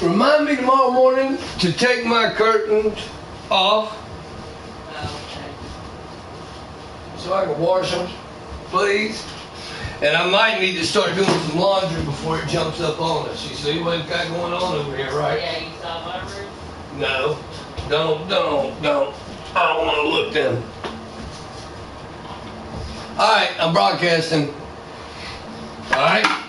Remind me tomorrow morning to take my curtains off so I can wash them, please. And I might need to start doing some laundry before it jumps up on us. You see what we've got going on over here, right? Yeah, you saw my room? No. Don't. I don't want to look them. All right, I'm broadcasting. All right?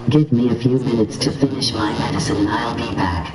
Give me a few minutes to finish my medicine and I'll be back.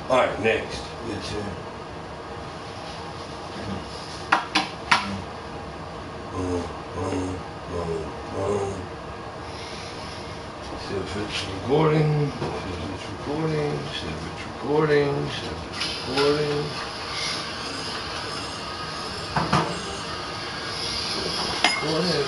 Alright, next. Good tune. See if it's recording. See if it's recording. See if it's recording. See if it's recording. Recording.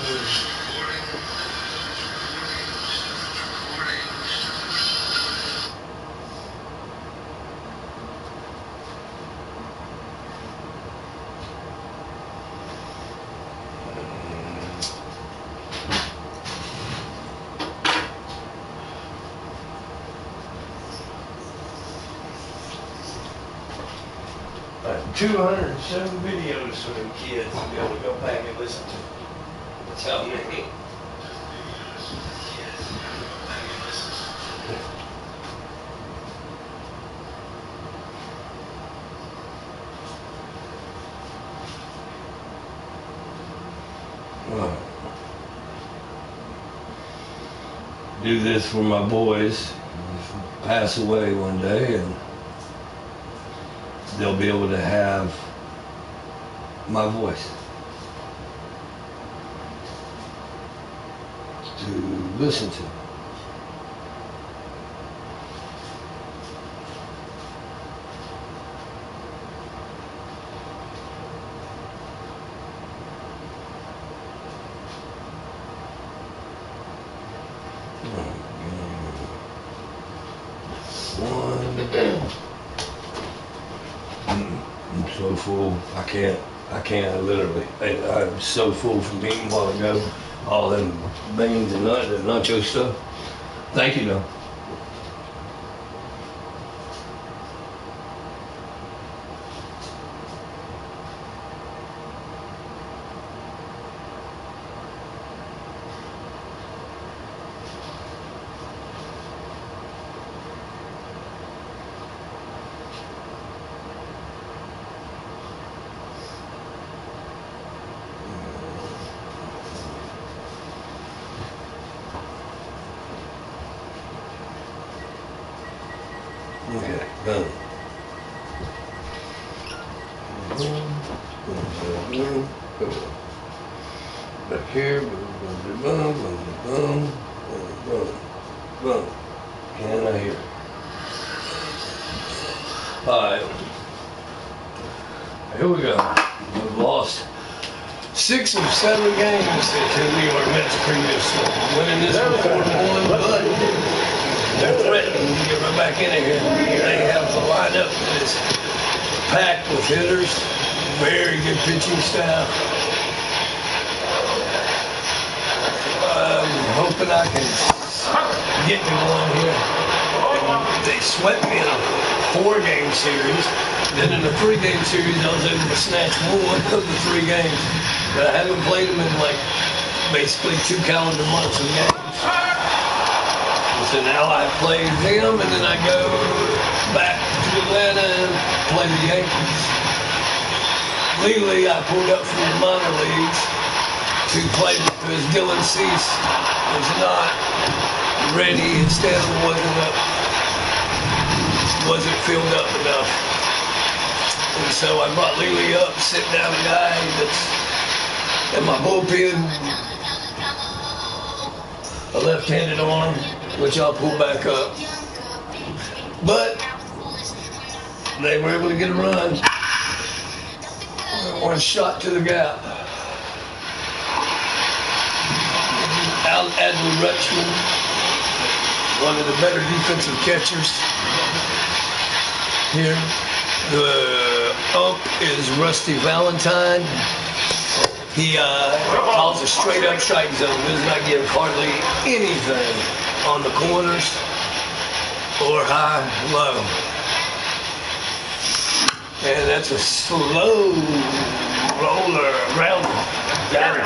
Like 207 videos for them kids to be able to go back and listen to. That's how many. Do this for my boys. Pass away one day, and they'll be able to have my voice to listen to. I'm so full. I can't literally. I'm so full from eating a while ago. All them beans and nacho stuff. Thank you, though. Okay, done. Back here, boom. Can I hear? Alright. Here we go. We've lost 6 of 7 games to New York Mets previously. Winning this before one, but They're threatening to get right back in here. They have a lineup that is packed with hitters, very good pitching staff. I'm hoping I can get to one here. They swept me in a 4-game series. Then in the 3-game series, I was able to snatch one of the 3 games. But I haven't played them in like basically 2 calendar months of games. So now I play them, and then I go back to Atlanta and play the Yankees. Legally, I pulled up from the minor leagues to play because Dylan Cease was not ready. His stamina wasn't filled up enough. And so I brought Lily up, sit down a guy that's in my bullpen, a left-handed arm, which I'll pull back up. But they were able to get a run. 1 shot to the gap. Adley Rutschman, one of the better defensive catchers here. The ump is Rusty Valentine. He calls a straight-up strike zone. Does not give hardly anything on the corners or high, low. And that's a slow roller around. Got it.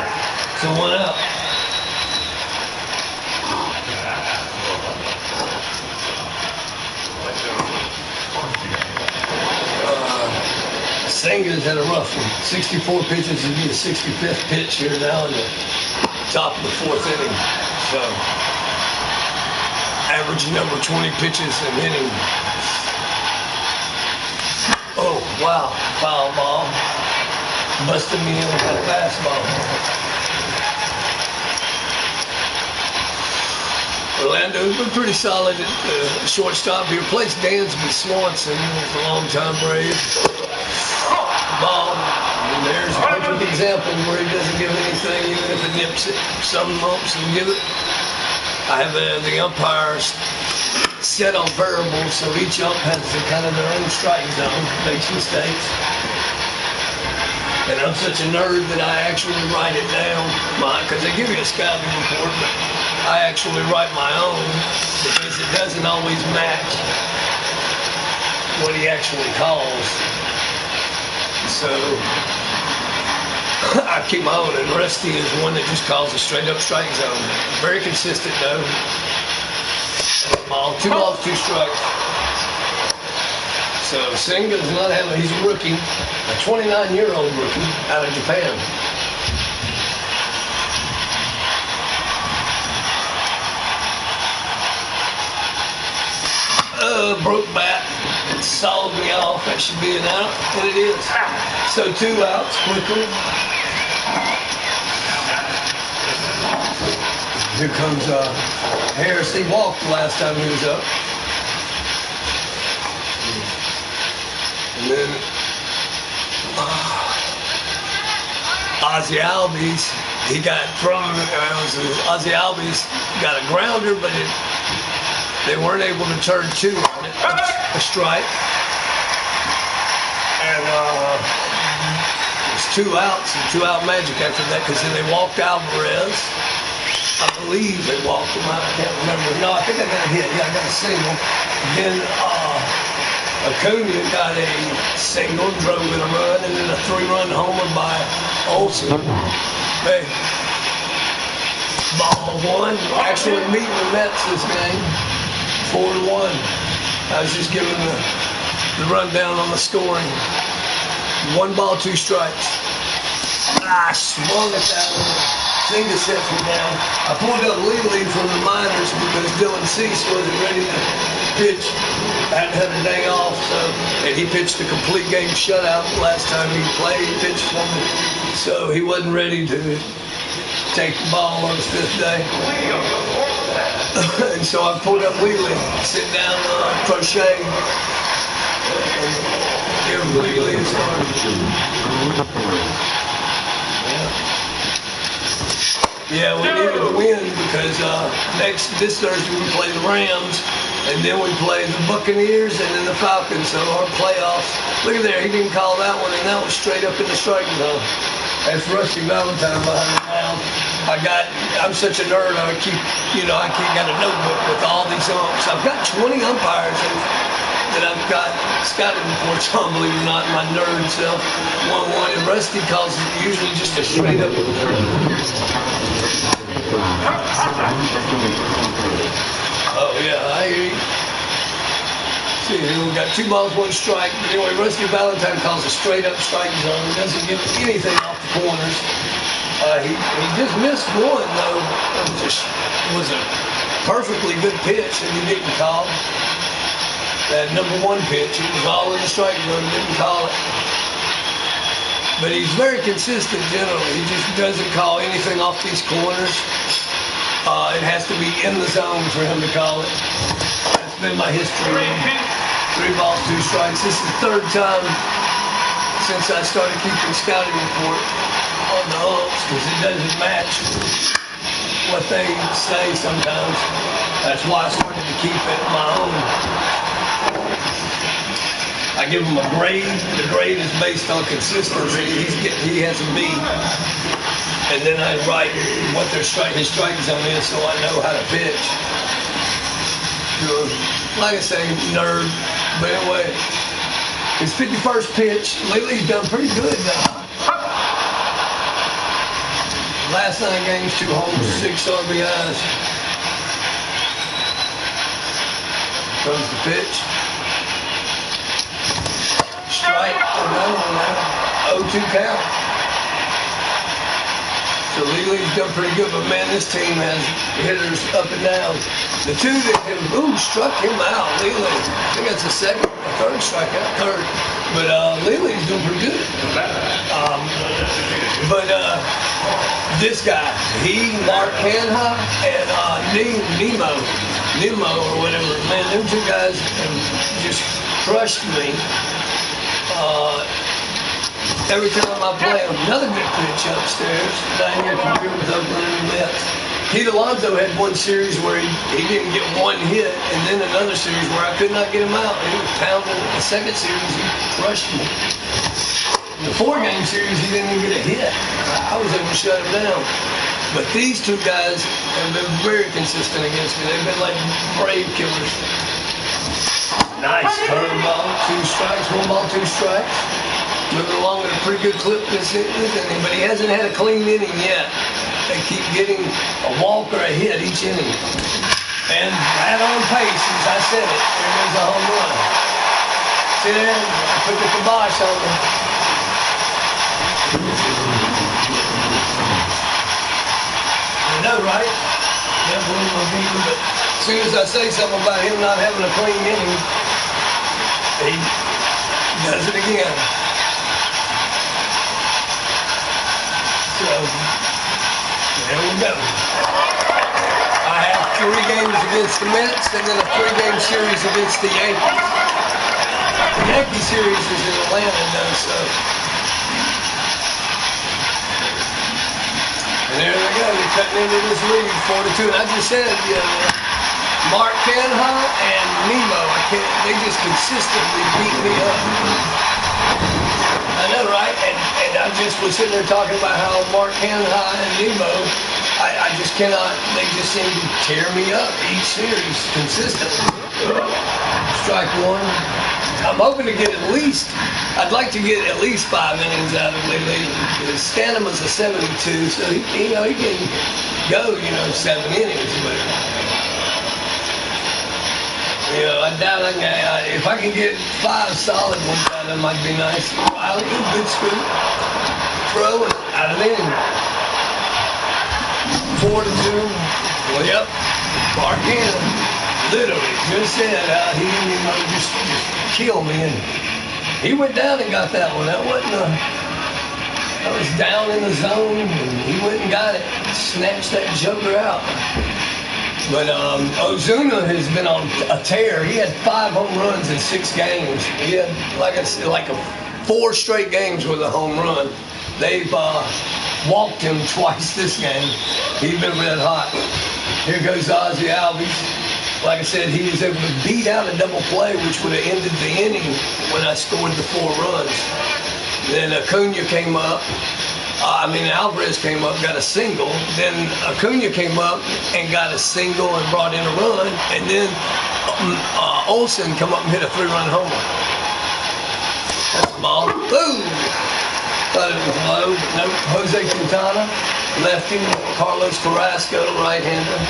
So 1 out. Senga's had a rough one. 64 pitches to be the 65th pitch here now in the top of the 4th inning. So, average number 20 pitches an inning. Oh, wow. Foul ball. Busted me in with that fastball. Orlando's been pretty solid at shortstop here. Plays Dansby Swanson, who's a long-time Brave. Ball. And there's a perfect example where he doesn't give anything, even if it nips it. Some umps will give it. I have the umpires set on variables, so each ump has kind of their own strike zone, makes mistakes. And I'm such a nerd that I actually write it down, because they give you a scouting report, but I actually write my own because it doesn't always match what he actually calls. So I keep my own, and Rusty is one that just calls a straight-up strike zone. Very consistent, though. 2 balls, 2 strikes. So Senga does not have, he's a rookie, a 29-year-old rookie out of Japan. Broke bat. It sawed me off. That should be an out, and it is. So 2 outs quickly. Here comes Harris. He walked the last time he was up. And then Ozzy Albies, he got from Ozzy Albies got a grounder, but they weren't able to turn 2 on it. A strike. And it was 2 outs and 2 out magic after that, because then they walked Alvarez. I believe they walked him out. I can't remember. No, I think I got a hit. Yeah, I got a single. Then Acuna got a single, drove in a run, and then a 3-run homer by Olsen. Hey, ball 1. Actually meeting the Mets this game. 4-1. I was just giving the rundown on the scoring. 1 ball, 2 strikes. I swung at that one. Senga sets me down. I pulled up legally from the minors because Dylan Cease wasn't ready to pitch. I hadn't had a day off, and he pitched a complete game shutout the last time he played. He pitched for me, so he wasn't ready to take the ball on his 5th day. And so I pulled up legally, sit down, crochet, and give legally a start. Yeah, we needed to win because this Thursday we play the Rams, And then we play the Buccaneers and then the Falcons, so our playoffs. Look at there, he didn't call that one, and that was straight up in the striking zone. That's Rusty Valentine behind the mound. I'm such a nerd, I keep, I got a notebook with all these umps. I've got 20 umpires that I've got scouted before, John, believe it or not, my nerd self. 1-1, and Rusty calls it usually just a straight up. Oh, yeah, I hear you. See, we got 2 balls, 1 strike. But anyway, Rusty Valentine calls a straight up strike zone. He doesn't give anything off the corners. He just missed one, though. It was a perfectly good pitch that he didn't call. That number 1 pitch, it was all in the strike zone. He didn't call it. But he's very consistent generally. He just doesn't call anything off these corners. It has to be in the zone for him to call it. That's been my history. 3 balls, 2 strikes. This is the 3rd time since I started keeping scouting report on the umps, because it doesn't match what they say sometimes. That's why I started to keep it my own. I give him a grade. The grade is based on consistency. He has a B. And then I write what his strike zone is, so I know how to pitch. Like I say, nerd. But anyway, his 51st pitch. Lately he's done pretty good. Last 9 games, 2 homers, 6 RBIs. Comes the pitch. Strike. Oh, 0-2 count. So Lee's done pretty good, but man, this team has hitters up and down. The 2 that struck him out, Lee. I think that's the 2nd or 3rd strikeout, 3rd. But Lee's doing pretty good. This guy, Mark Canha, and Nemo or whatever, man, them 2 guys have just crushed me. Every time I play him, another good pitch upstairs, down here compared with Oakland and the Mets. Pete Alonso had one series where he didn't get 1 hit, and then another series where I could not get him out. He was pounding. The 2nd series, he crushed me. In the 4-game series, he didn't even get a hit. I was able to shut him down. But these 2 guys have been very consistent against me. They've been like brave killers. Nice curveball, 2 strikes, 1 ball, 2 strikes. Moving along at a pretty good clip this inning, but he hasn't had a clean inning yet. They keep getting a walk or a hit each inning. And right on pace, as I said it, there goes a home run. See there? I put the kibosh on him. I know, right? Definitely will beat him, but as soon as I say something about him not having a clean inning, he does it again. So, there we go. I have 3 games against the Mets and then a 3-game series against the Yankees. The Yankee series is in Atlanta now, so. And there they go. They're cutting into this lead, 4-2. And I just said, Mark Canha and Nemo, they just consistently beat me up. I know, right? And I just was sitting there talking about how Mark Canha and Nemo, I just cannot, they just seem to tear me up each series consistently. Strike 1. I'm hoping to get I'd like to get at least 5 innings out of Lee. His Staneman's a 72, so he can go, 7 innings, but I doubt if I can get 5 solid ones out of them, might be nice. I'll get a good scoop, throw it out of inning. 4-2. Well, yep. Mark Canha, literally, just said he didn't just kill me. And he went down and got that one. That was down in the zone, and he went and got it. Snatched that joker out. But Ozuna has been on a tear. He had 5 home runs in 6 games. He had, like I said, 4 straight games with a home run. They've walked him twice this game. He's been red hot. Here goes Ozzy Albies. like I said, he was able to beat out a double play, which would have ended the inning when I scored the 4 runs. Then Acuna came up. Alvarez came up, got a single. Then Acuna came up and got a single and brought in a run. And then Olsen come up and hit a 3-run homer. That's the ball. Boom! Thought it was low, but no. Jose Quintana, lefty. Carlos Carrasco, right-hander.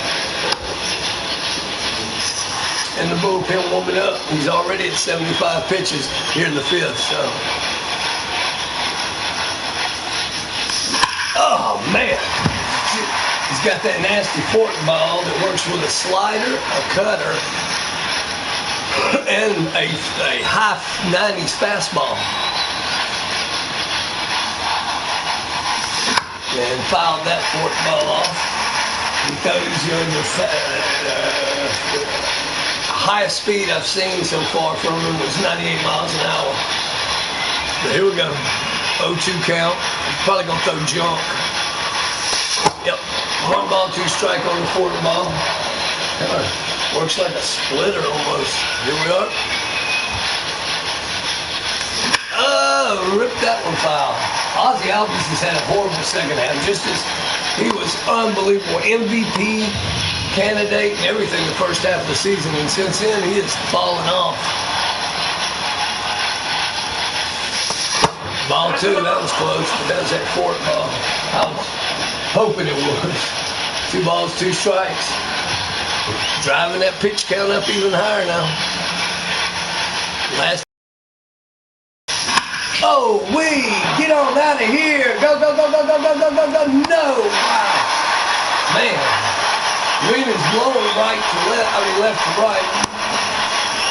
And the bullpen warming up. He's already at 75 pitches here in the 5th, so. Oh, man. He's got that nasty fork ball that works with a slider, a cutter, and a high 90s fastball. And fouled that fork ball off. He throws you in the highest speed I've seen so far from him was 98 miles an hour. But here we go. 0-2 count. He's probably going to throw junk. Yep. 1 ball, 2 strike on the fork ball. Kind of works like a splitter almost. Here we are. Oh, ripped that one foul. Ozzy Albies has had a horrible second half. Just as he was unbelievable. MVP candidate and everything the first half of the season. And since then, he has fallen off. Ball 2, that was close, but that was that fork ball. I was hoping it was. 2 balls, 2 strikes. Driving that pitch count up even higher now. Last. Oh, get on out of here. Go, go, go, go, go, go, go, go, go. No. Wow. Man. Wind is blowing left to right.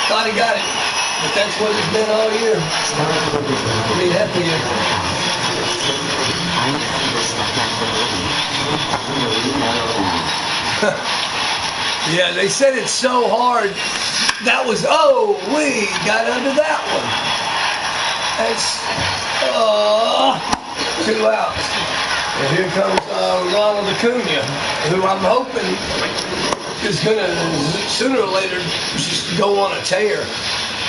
Thought he got it. But that's what it's been all year. Pretty happy here. Yeah, they said it's so hard. That was, we got under that one. That's 2 outs. And here comes Ronald Acuna, who I'm hoping is going to sooner or later just go on a tear.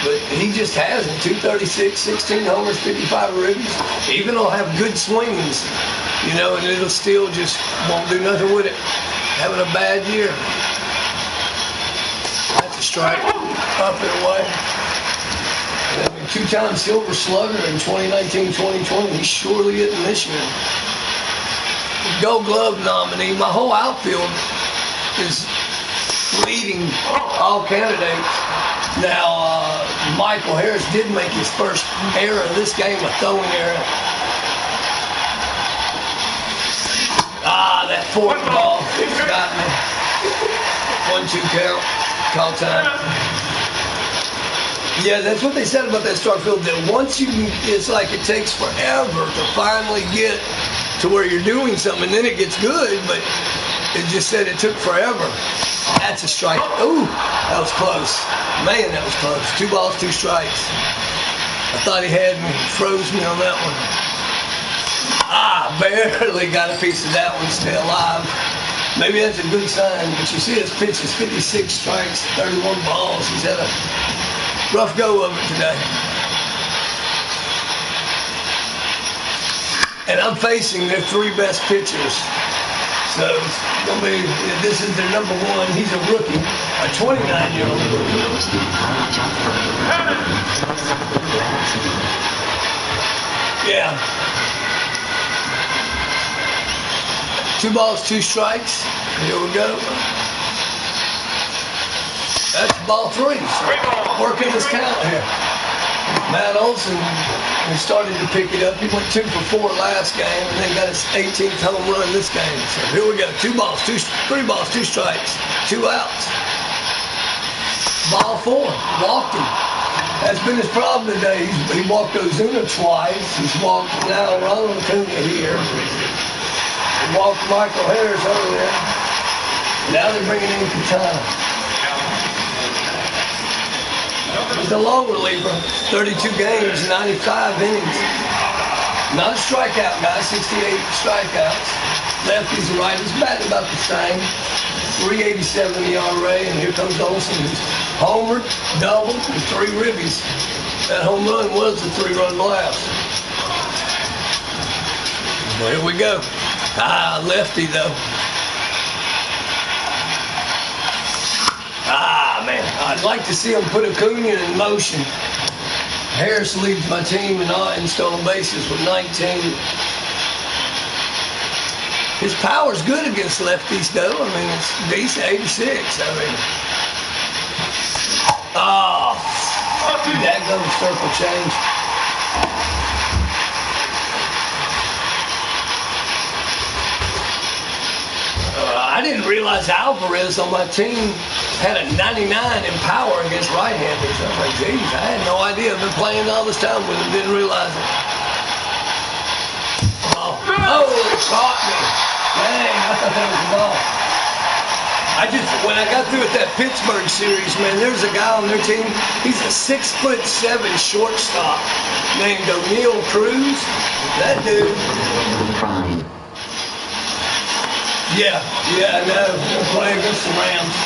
But he just hasn't. 236, 16 homers, 55 ribbies. Even will have good swings, and it'll still just won't do nothing with it. Having a bad year. That's a strike. Up and away. 2-time Silver Slugger in 2019-2020. He's surely isn't this year. Gold Glove nominee. My whole outfield is leading all candidates. Now, Michael Harris did make his first error in this game, a throwing error. That fork ball got me. 1-2 count. Call time. Yeah, that's what they said about that start field, that once it's like it takes forever to finally get to where you're doing something, and then it gets good, but it just said it took forever. That's a strike. Ooh, that was close. Man, that was close. 2 balls, 2 strikes. I thought he had me, froze me on that one. Barely got a piece of that one, stay alive. Maybe that's a good sign, but you see his pitches, 56 strikes, 31 balls. He's had a rough go of it today. And I'm facing their 3 best pitchers. So it's gonna be, this is their number 1. He's a rookie, a 29-year-old rookie. Yeah. 2 balls, 2 strikes. Here we go. That's ball 3. So working this count here. Matt Olsen, he started to pick it up. He went 2 for 4 last game, and then got his 18th home run this game. So here we go. 3 balls, 2 strikes, 2 outs. Ball 4, walked him. That's been his problem today. He walked Ozuna twice. He's walked now Ronald Acuna here. He walked Michael Harris over there. Now they're bringing in Quintana. He's a long reliever, 32 games, 95 innings. Not a strikeout guy, 68 strikeouts. Lefties and righties batting about the same. 387 ERA, and here comes Olsen, who's homered, doubled, and 3 ribbies. That home run was the 3-run blast. Well, here we go. Lefty though. Man, I'd like to see him put Acuna in motion. Harris leads my team in stolen bases with 19. His power's good against lefties, though. I mean, it's decent, 86. I mean, that goes circle change. I didn't realize Alvarez on my team had a 99 in power against right-handers. I was like, geez, I had no idea. I've been playing all this time with him, didn't realize it. It caught me. Dang, I thought that was the ball. When I got through with that Pittsburgh series, man, there's a guy on their team. He's a 6'7" shortstop named O'Neill Cruz. That dude. Yeah, I know. We're playing against the Rams.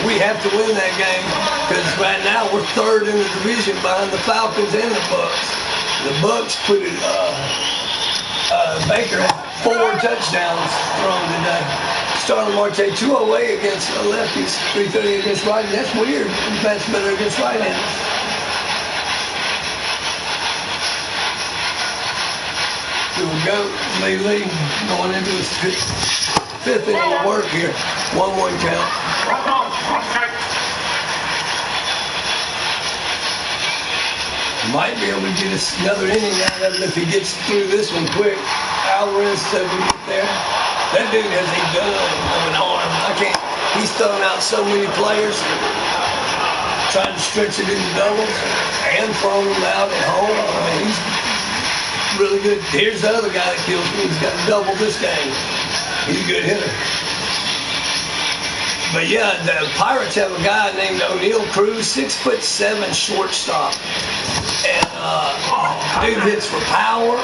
We have to win that game because right now we're 3rd in the division behind the Falcons and the Bucks. The Bucks put it. Baker had 4 touchdowns thrown today. Starling Marte 208 against lefties, 330 against righties. That's weird. That's better against right-handers. Here we go. Lee going into his 5th inning of work here. 1-1 count. Might be able to get us another inning out of it if he gets through this one quick. Alvarez said we get there. That dude has a gun of an arm. He's thrown out so many players, trying to stretch it into doubles and thrown them out at home. I mean, he's really good. Here's the other guy that kills me. He's got double this game. He's a good hitter. But yeah, the Pirates have a guy named O'Neill Cruz, 6'7" shortstop. And dude hits for power.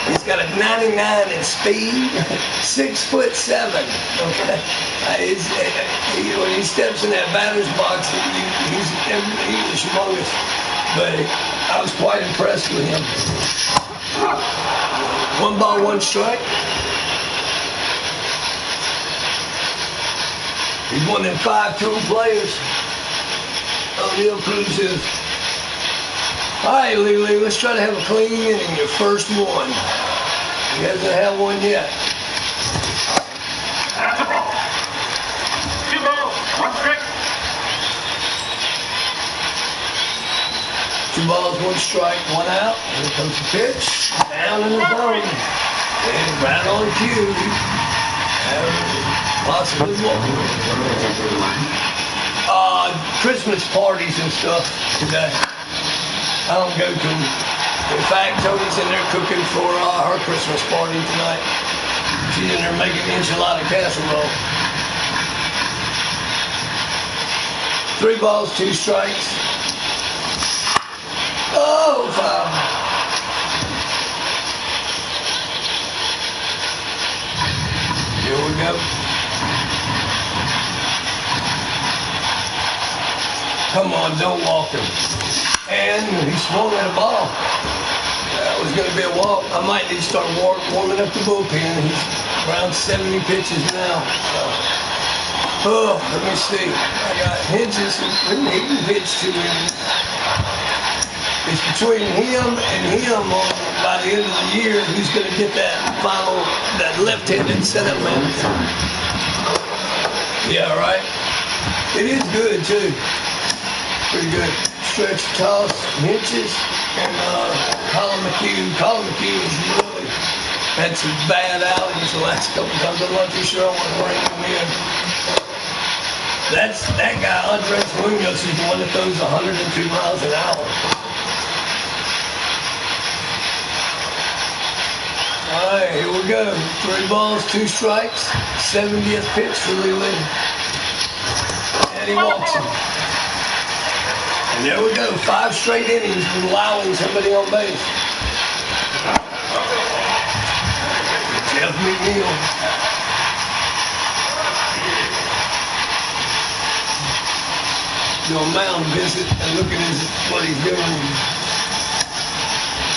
He's got a 99 in speed, 6'7". Okay, when he steps in that batter's box, he's humongous. But I was quite impressed with him. 1 ball, 1 strike. He's one of them 5-tool players. O'Neill Cruz is. All right, Lee, let's try to have a clean inning, your first one. He hasn't had one yet. 2 balls, 1 strike. 2 balls, 1 strike, 1 out. Here comes the pitch. Down in the zone. And right on cue. Possibly Christmas parties and stuff today. I don't go to them. In fact, Tony's in there cooking for her Christmas party tonight. She's in there making enchilada casserole. 3 balls, 2 strikes. Oh, foul. Here we go. Come on, don't walk him. And he swung at a ball. That was going to be a walk. I might need to start warming up the bullpen. He's around 70 pitches now. Let me see. I got Hedges. He can pitch to him. It's between him and him by the end of the year who's going to get that left-handed setup man. Yeah, right. It is good too. Pretty good. Stretch, toss, Hinches, and Colin McHugh. Colin McHugh has really had some bad outings the last couple times. I'm not too sure I want to bring him in. That guy, Andres Munoz, is the one that throws 102 miles an hour. All right, here we go. 3 balls, 2 strikes. 70th pitch for Lily. And he walks him. And there we go, 5 straight innings with allowing somebody on base. Jeff McNeil. do a mound visit and look at what he's doing.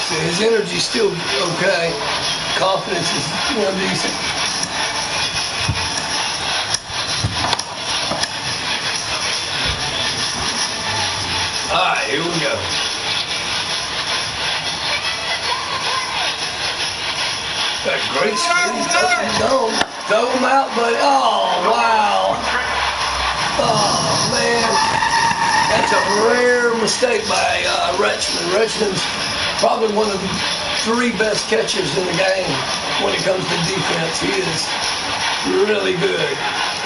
So his energy's still okay. Confidence is decent. All right, here we go. Got great speed. Throw him out, buddy. Oh, wow. Oh, man. That's a rare mistake by Rechman. Rechman's probably one of the 3 best catchers in the game when it comes to defense. He is really good.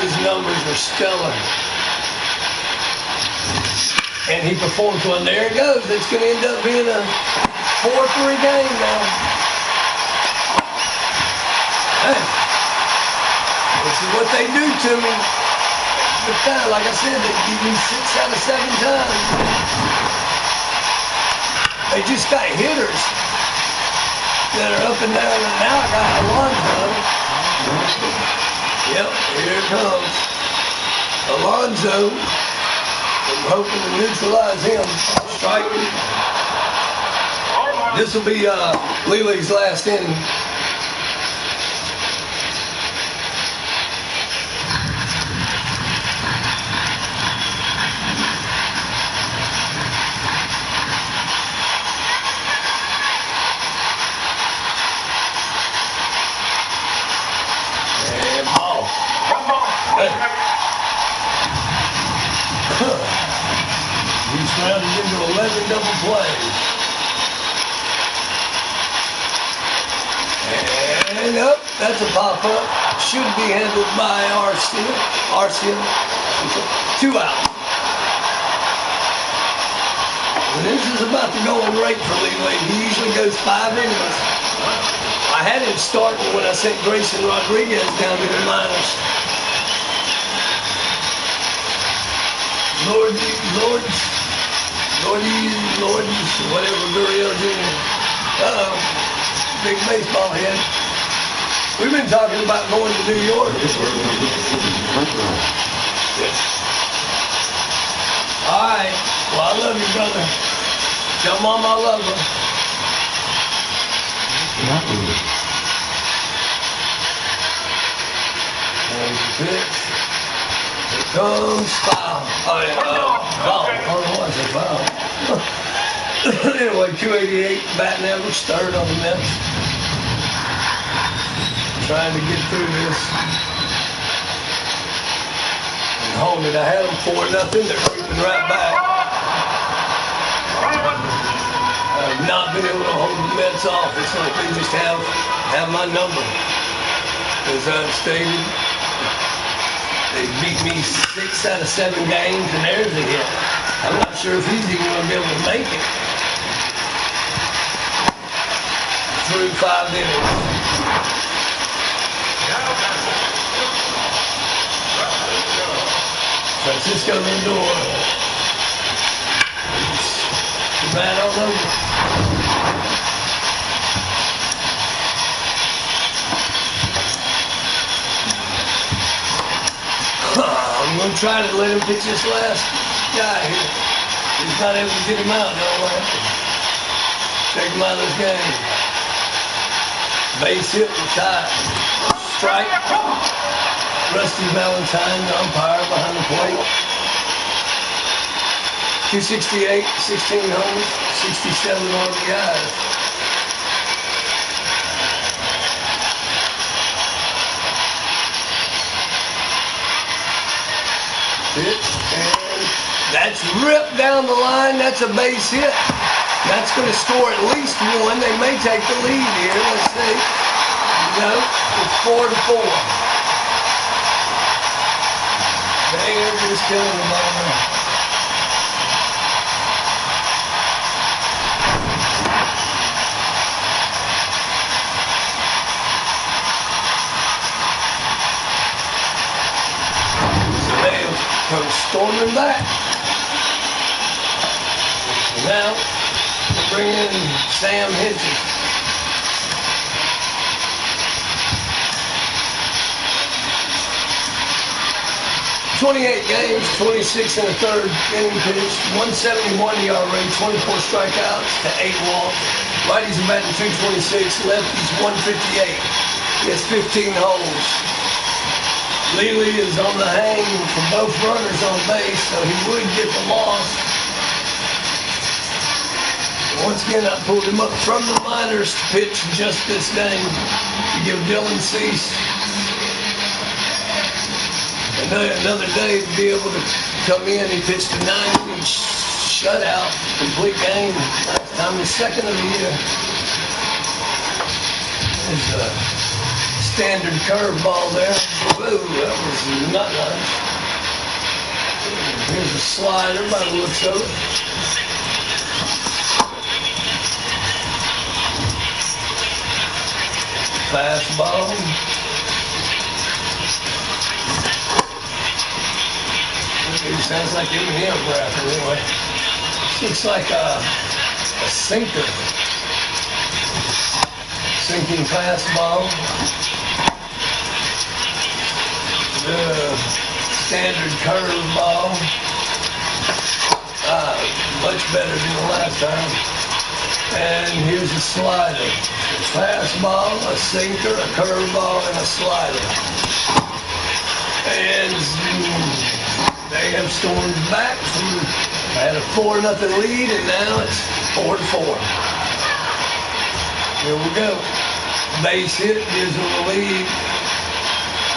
His numbers are stellar. And he performs well. There it goes. It's going to end up being a 4-3 game now. Hey, this is what they do to me. But like I said, they beat me 6 out of 7 times. They just got hitters that are up and down. And now I got Alonzo. Yep, here it comes. Alonzo. I'm hoping to neutralize him. Strike. This will be Lele's last inning. And ball. Hey. He's rounded into 11 double plays. And up, that's a pop-up. Should be handled by Arcia. 2 out. And this is about the going rate for Lele. He usually goes 5 innings. I had him starting when I sent Grayson Rodriguez down to the minors. Lordy's, whatever, Gurriel Jr. Uh-oh, big baseball head. We've been talking about going to New York. Yes. All right. Well, I love you, brother. Tell Mom I love her. There's the pitch. Here comes foul. Oh, yeah. Foul. Oh, what's a foul? Anyway, 288 batting average, 3rd on the Mets. Trying to get through this. And hold it. I had them 4-0. They're creeping right back. I've not been able to hold the Mets off. It's like they just have my number. As I've stated, they beat me 6 out of 7 games, and there's a hit. I'm not sure if he's even going to be able to make it through 5 innings. Francisco Lindor. He's right all over. I'm going to try to let him pitch this last guy here. He's not able to get him out, though. Take him out of this game. Base hit, tied. Strike. Rusty Valentine, the umpire behind the plate. 268, 16 homers, 67 RBIs. Pitch, and that's ripped down the line. That's a base hit. That's going to score at least 1. They may take the lead here. Let's see. No, it's 4-4. They're just killing the ball. So they come storming back. Now, we'll bring in Sam Hitchens. 28 games, 26 in the third inning pitch, 171 ERA, 24 strikeouts to 8 walks. Righties are batting 226, lefties 158. He has 15 holes. Lely is on the hang for both runners on base, so he would get the loss. Once again, I pulled him up from the minors to pitch just this game to give Dylan Cease another day to be able to come in. He pitched a 9-inning shutout, complete game. Last time, the second of the year. There's a standard curveball there. Whoa, that was not nice. Here's a slider by the looks of it. Fastball. It sounds like M&M rapping anyway. This looks like a sinker. Sinking fastball. The standard curveball. Much better than the last time. And here's a slider. A fastball, a sinker, a curveball, and a slider. And they have stormed back from, had a 4-0 lead, and now it's 4-4. Here we go. Base hit gives them the lead.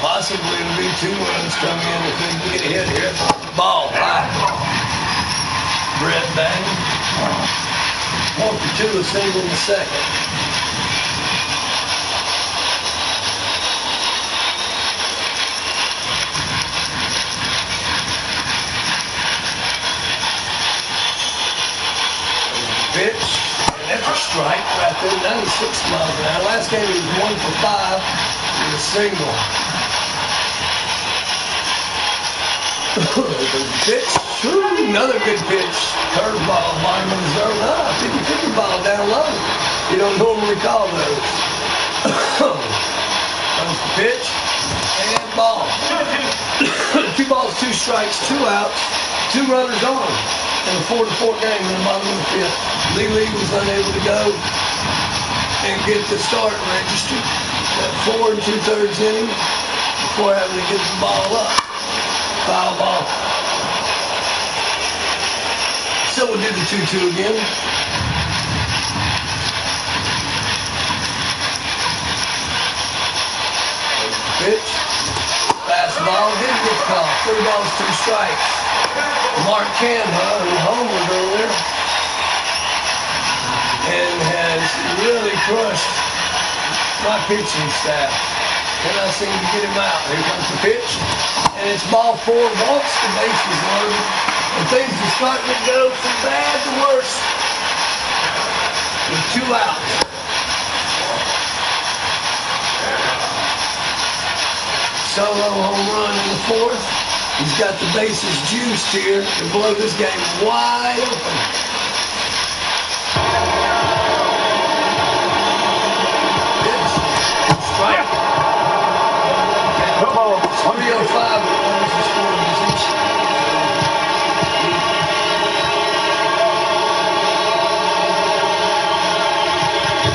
Possibly it'll be 2 runs come in if they can get a hit here. Ball high. Brett Bang. 1 for 2, a single in the second. Pitch, and that's a strike right there, 96 miles an hour. Last game he was 1 for 5 with a single. Pitch, another good pitch. Curveball, bottom of the zone. 50-50 ball down low. You don't normally call those. Comes the pitch, and ball. 2 balls, 2 strikes, 2 outs, 2 runners on. In a 4-4 game in the bottom of the 5th. Lee was unable to go and get the start registered at 4 2/3 inning before having to get the ball up. Foul ball. So we'll do the 2-2 again. Pitch. Fastball. Didn't get caught. 3 balls, 2 strikes. Mark Canha, who homered earlier, and has really crushed my pitching staff. And I seem to get him out. Here comes the pitch, and it's ball 4. Once the bases loaded, and things are starting to go from bad to worse with 2 outs. Solo home run in the 4th. He's got the bases juiced here to blow this game wide open. Pitch. Strike. Come on. 305 runs the scoring position.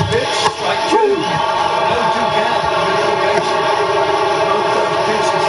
Pitch. Strike 2. No 2 count. Relocation. Both those pitches.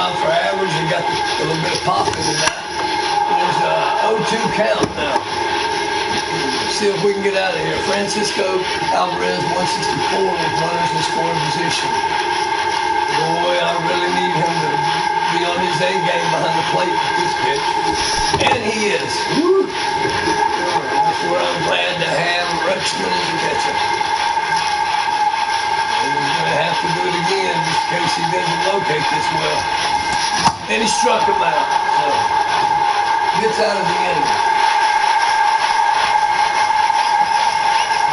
mile for average. They got a little bit of pop into that. There's a 0-2 count now. See if we can get out of here. Francisco Alvarez, 164 with runners in scoring position. Boy, I really need him to be on his A game behind the plate with this pitch. And he is. Woo. That's where I'm glad to have Rutschman as a catcher. And he's going to have to do it again just in case he doesn't locate this well. And he struck him out. So, gets out of the inning.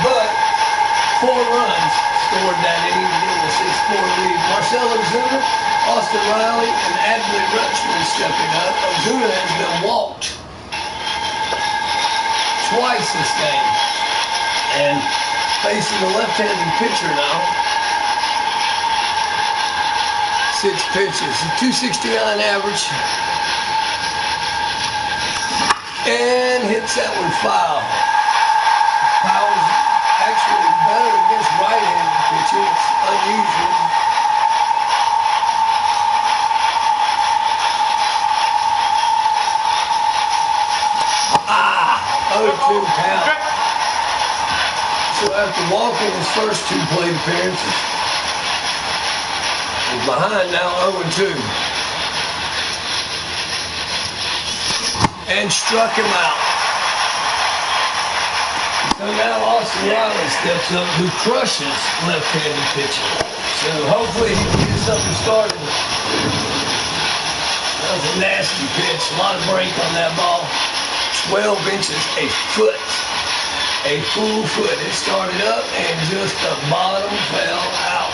But 4 runs scored that inning to give us a 6-4 lead. Marcell Ozuna, Austin Riley, and Adley Rutschman stepping up. Ozuna has been walked twice this game. And facing the left-handed pitcher now. 6 pitches, a 269 average. And hits that one foul. Foul's actually better against right-handed pitching. It's unusual. Ah, 0-2 count. So after walking his first 2 plate appearances, he's behind now 0-2. And struck him out. So now Austin Riley steps up, who crushes left-handed pitching. So hopefully he can get something started. That was a nasty pitch. A lot of break on that ball. 12 inches, a foot. A full foot. It started up and just the bottom fell out.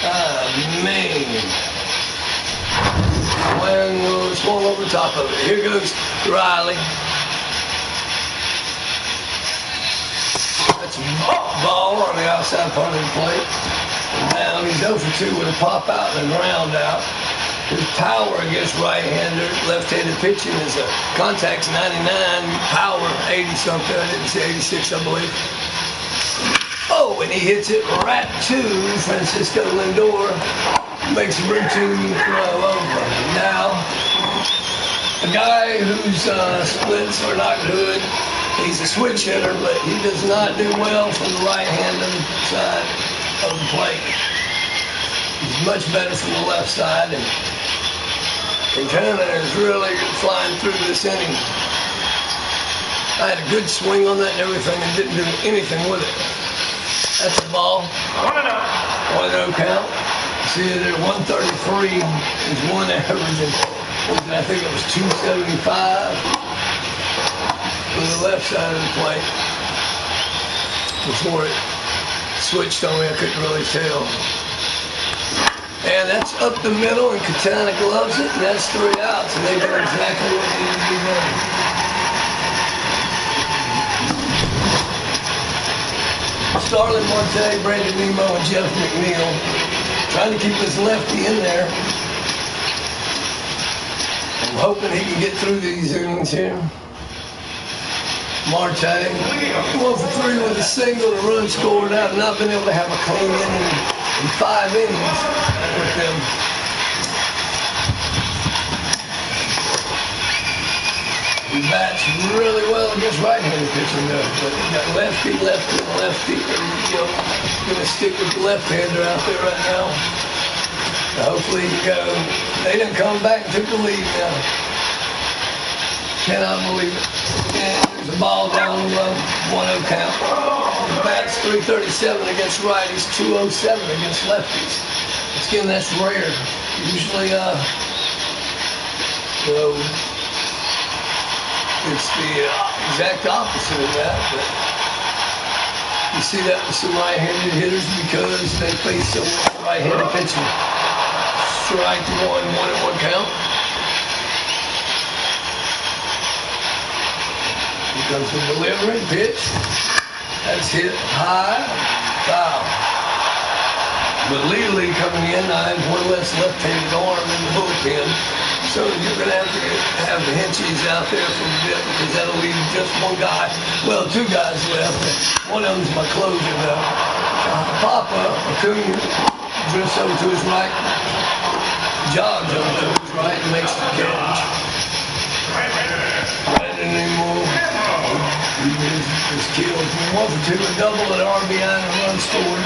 Ah, man. When swung over top of it. Here goes Riley. That's a ball on the outside part of the plate. And down, he's 0 for 2 with a pop out and a ground out. His power against right-hander, left-handed pitching is a contact's 99, power 80-something. I didn't say 86, I believe. Oh, and he hits it right to Francisco Lindor. Makes a routine throw over. Now, a guy whose splits are not good. He's a switch hitter, but he does not do well from the right-handed side of the plate. He's much better from the left side, and Quintana is really flying through this inning. I had a good swing on that and everything and didn't do anything with it. That's a ball. 1-0 count. See it at 133 is one average, and I think it was 275 for the left side of the plate. Before it switched on me, I couldn't really tell. And that's up the middle, and Quintana gloves it, and that's 3 outs, and they know exactly what needs to be done. Starlin Marte, Brandon Nimmo, and Jeff McNeil trying to keep his lefty in there. I'm hoping he can get through these innings here. Marte, 1 for 3 with a single, a run scored out, and not been able to have a clean inning in 5 innings with them. He bats really well against right-handed pitching though, but he got lefty, lefty, going to stick with the left-hander out there right now. So hopefully he can go. They didn't come back and took the lead now. Cannot believe it. And there's a ball down low, 1-0 count. He bats 337 against righties, 207 against lefties. Again, that's rare. Usually, it's the exact opposite of that, but you see that with some right-handed hitters because they face so much right-handed pitching. Strike 1, 1-1 count. Here comes the delivery, pitch. That's hit high, foul. But legally coming in, I have one less left-handed arm in the bullpen. So you're going to have the Henchies out there for a bit because that'll leave just one guy. Well, 2 guys left. One of them's my closer, though. Papa Acuna drifts over to his right, jogs over to his right, and makes the catch. Brandon anymore. His kills. 1 for 2, a double, an RBI, and a run scored.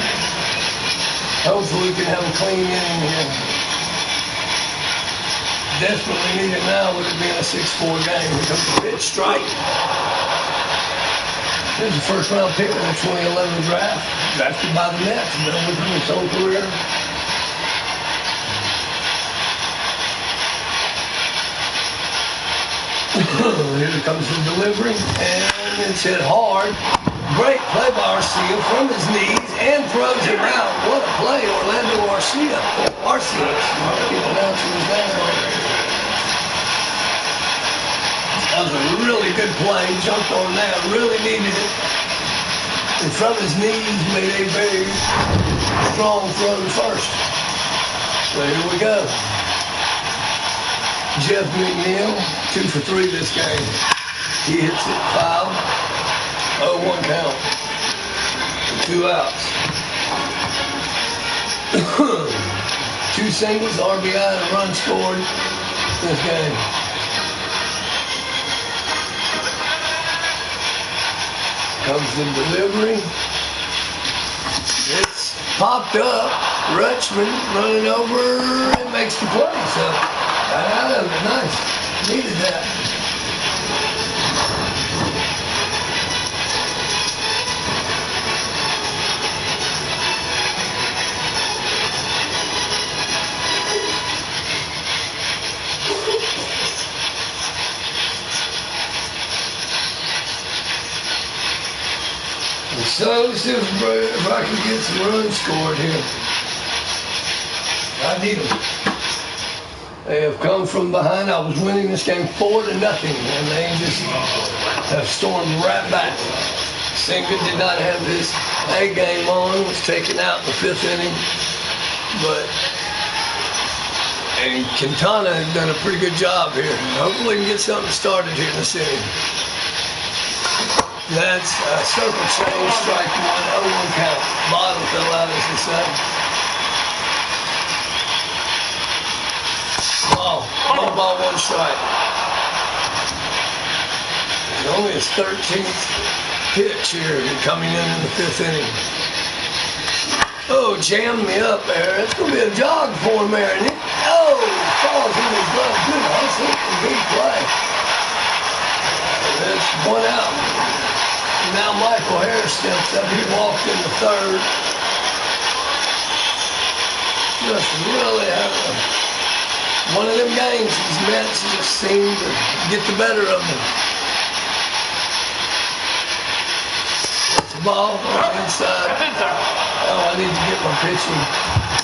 Hopefully we can have a clean inning here. Desperately need it now with it being a 6-4 game. Here comes the pitch, strike. This is the first round pick in the 2011 draft. Drafted by the Mets. Been with him his whole career. Here comes the delivery, and it's hit hard. Great play by Arcia from his knees and throws it out. What a play, Orlando Arcia. Arcia, announcing his name. That was a really good play. Jumped on that, really needed it. And from his knees made a very strong throw to first. So here we go. Jeff McNeil, 2 for 3 this game. He hits it foul. 0-1 count. 2 outs. 2 singles, RBI, and a run scored this game. Comes the delivery. It's popped up. Rutschman running over and makes the play. So got out of it. Nice. Needed that. So let's see if I can get some runs scored here. I need them. They have come from behind. I was winning this game 4-0, and they just have stormed right back. Singer did not have his A game on, was taken out in the 5th inning, and Quintana has done a pretty good job here. Hopefully we can get something started here in this inning. That's a circle change, strike 1, 0-1 count. Bottom fell out, as they say. Ball, 1 ball, 1 strike. And only his 13th pitch here coming in the 5th inning. Oh, jammed me up there. It's going to be a jog for him there. And falls in his glove. Good hustle and good play. That's 1 out. Now Michael Harris steps up. He walked in the 3rd. Just really having one of them games. These Mets just seem to get the better of them. It's a ball on the inside. Oh, I need to get my pitching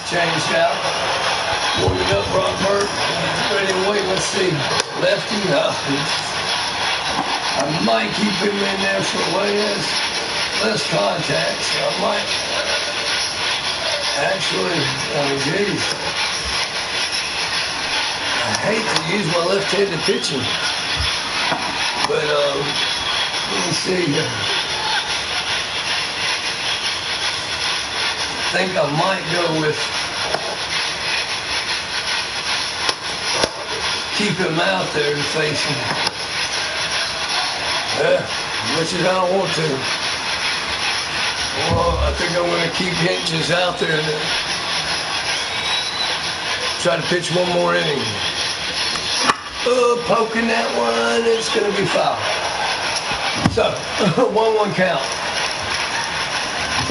changed out. Warming up, Brock Burke. Ready to wait. Let's see. Lefty. I might keep him in there for less contact, so I might actually, geez. I hate to use my left-handed pitching, but let me see here. I think I might go with keep him out there and face him. Which is I don't want to. Well, I think I'm going to keep Hinges out there and try to pitch 1 more inning. Poking that one, it's going to be foul. So, 1-1 count.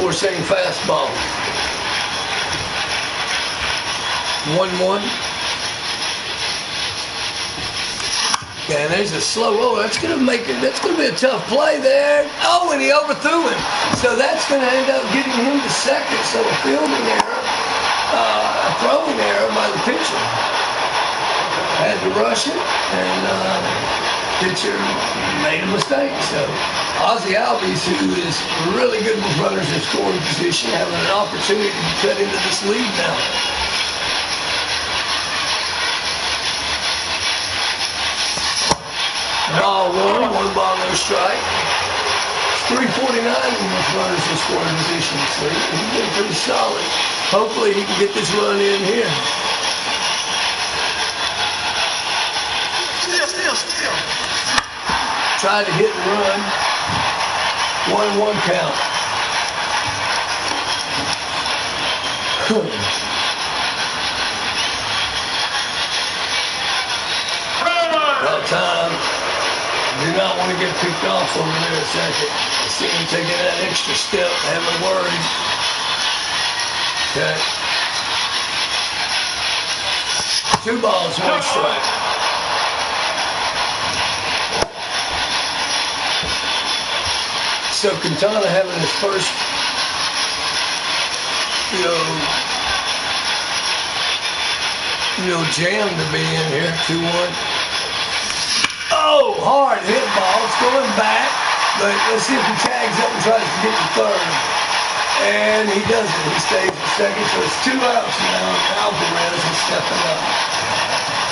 4-seam fastball. 1-1. And there's a slow, that's going to be a tough play there. Oh, and he overthrew him. So that's going to end up getting him to second. So a fielding error, a throwing error by the pitcher. Had to rush it, and pitcher made a mistake. So Ozzie Albies, who is really good with runners in scoring position, having an opportunity to cut into this lead now. Ball 1, 1 ball, no strike. 349 with runners in scoring position, so he's been pretty solid. Hopefully he can get this run in here. Still. Tried to hit and run. 1-1 count. About time. Do not want to get picked off over there a second. I see him taking that extra step, having worried. Okay. 2 balls, 1 strike. So Quintana having his first, jam to be in here. 2-1. Oh, hard hit ball. It's going back, but let's see if he tags up and tries to get to third. And he doesn't. He stays at second, so it's 2 outs now. Alvarez is stepping up.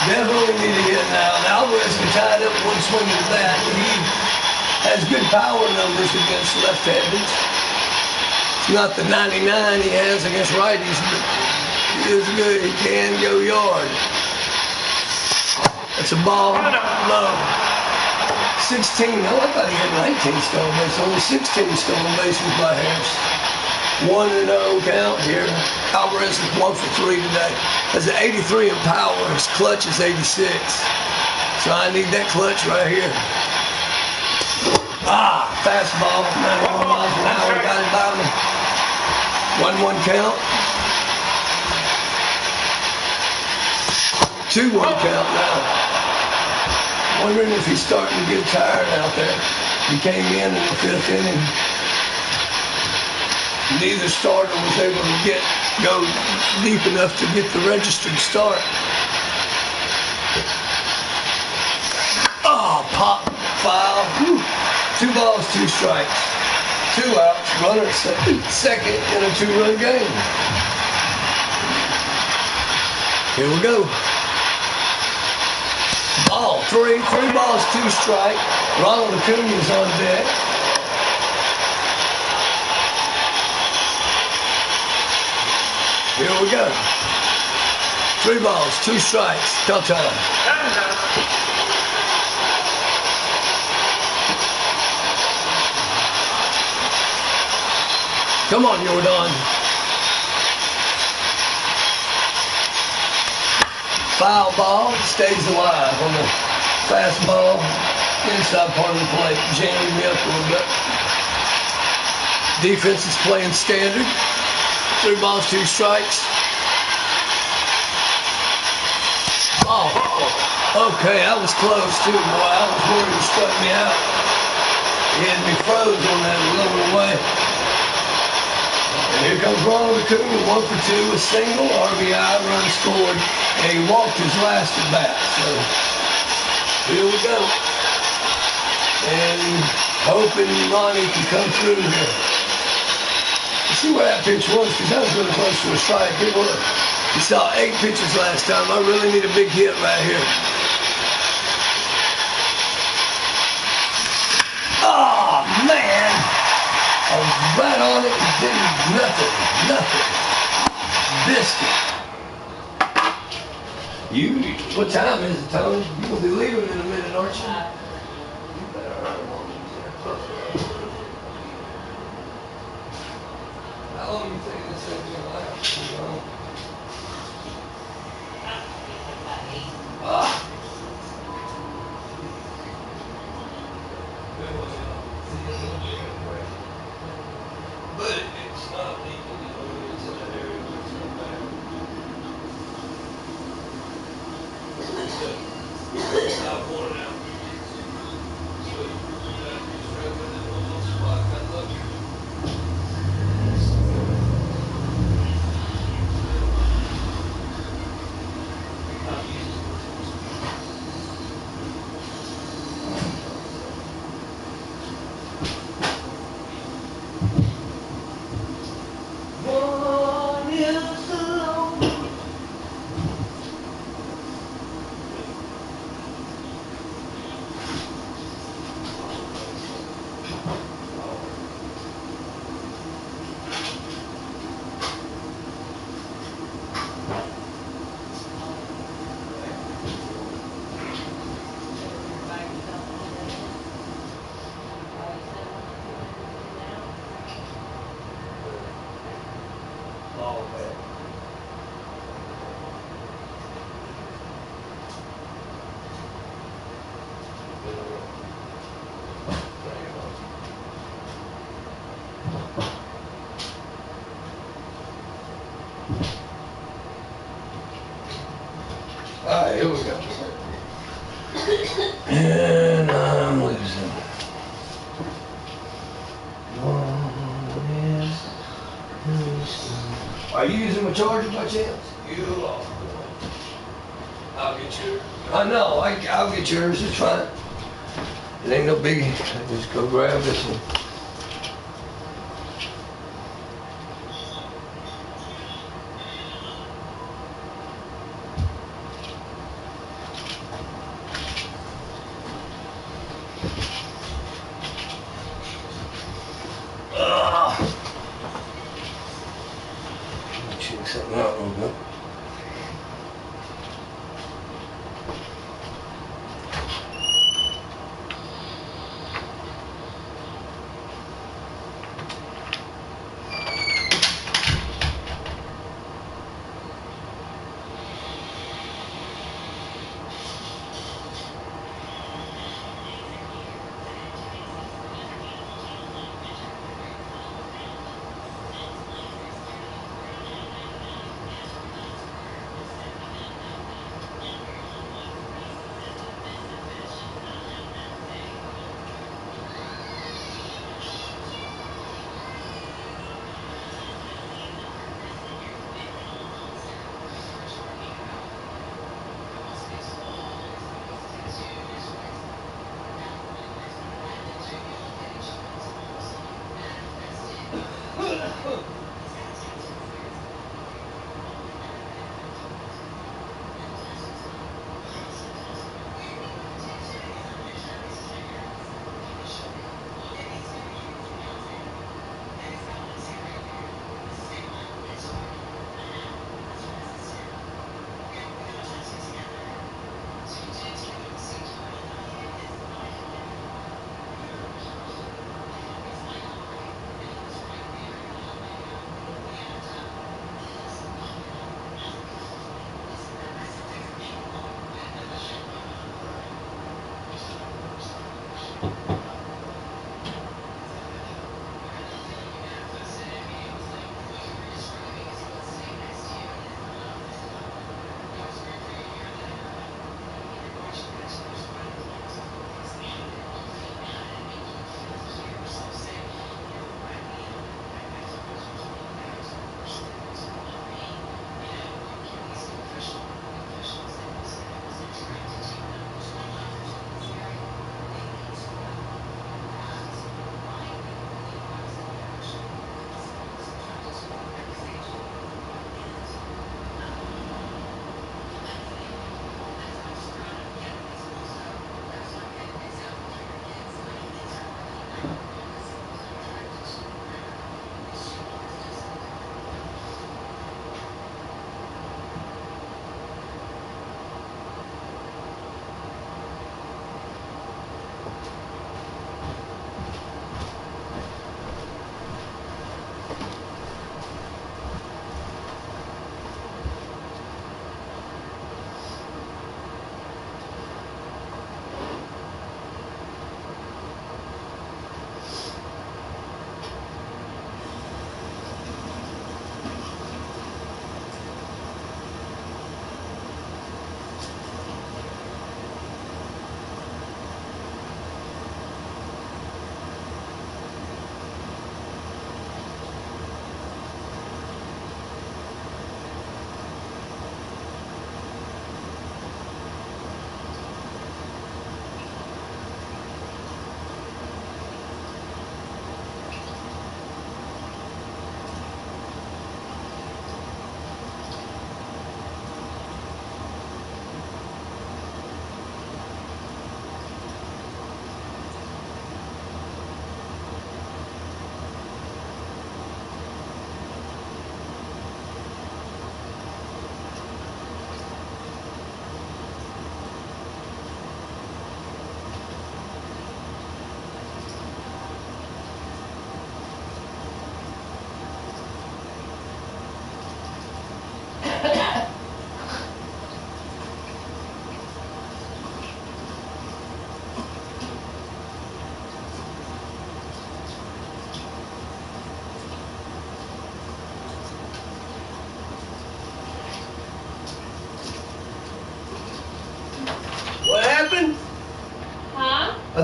Definitely need to hit now. And Alvarez can tie it up one swing of the bat. He has good power numbers against left-handers. It's not the 99 he has against righties, but he is good. He can go yard. That's a ball low. 16. Oh, I thought he had 19 stolen bases. Only 16 stolen bases by Harris. 1-0 count here. Alvarez is 1 for 3 today. Has an 83 in power. His clutch is 86. So I need that clutch right here. Fastball, 91 miles an hour, got it by me. 1-1 count. 2-1 count now. Wondering if he's starting to get tired out there. He came in the 5th inning. Neither starter was able to go deep enough to get the registered start. Oh, pop, foul. Whew. 2 balls, 2 strikes. 2 outs, runner second in a 2-run game. Here we go. Ball, 3 balls, 2 strikes. Ronald Acuna's on deck. Here we go. 3 balls, 2 strikes. Tell time. Come on, Jordan. Foul ball, stays alive on the fastball, inside part of the plate, jamming me up a little bit. Defense is playing standard. 3 balls, 2 strikes. Oh, okay, that was close too, boy. I was worried he struck me out. He had me froze on that a little away. And here comes Ronald Acuna, 1 for 2, a single, RBI, run scored, and he walked his last at bat. So here we go. And hoping Ronnie can come through here. Let's see where that pitch was, because that was really close to a strike. It was. He saw 8 pitches last time. I really need a big hit right here. Oh, man. I was right on it and did nothing. Biscuit. What time is it, Tony? You're going to be leaving in a minute, aren't you? How long do you think this thing's going to last? But it's not legal, it's in an area where it's not bad. So, stop pouring out. Alright, here we go. And I'm losing. Are you using my charger by chance? You are. I'll get yours. I know, I'll get yours, it's fine. It ain't no biggie. I just go grab this one. Check something out real good.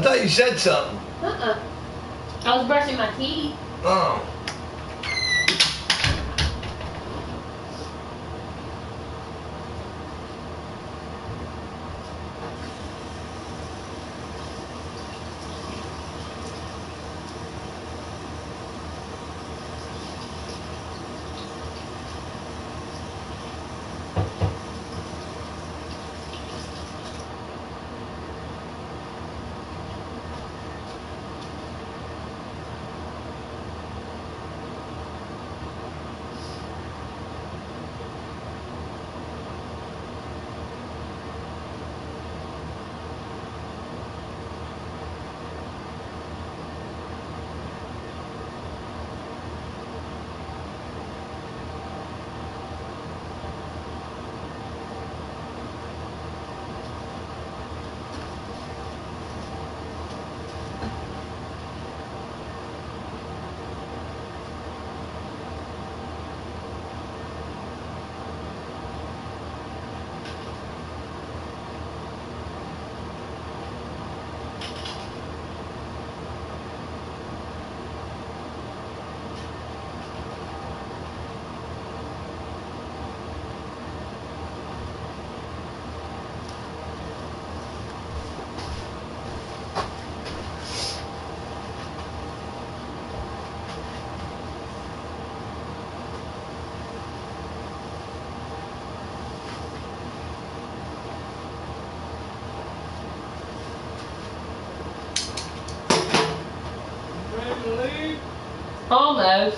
thought you said something. I was brushing my teeth. Oh. Almost.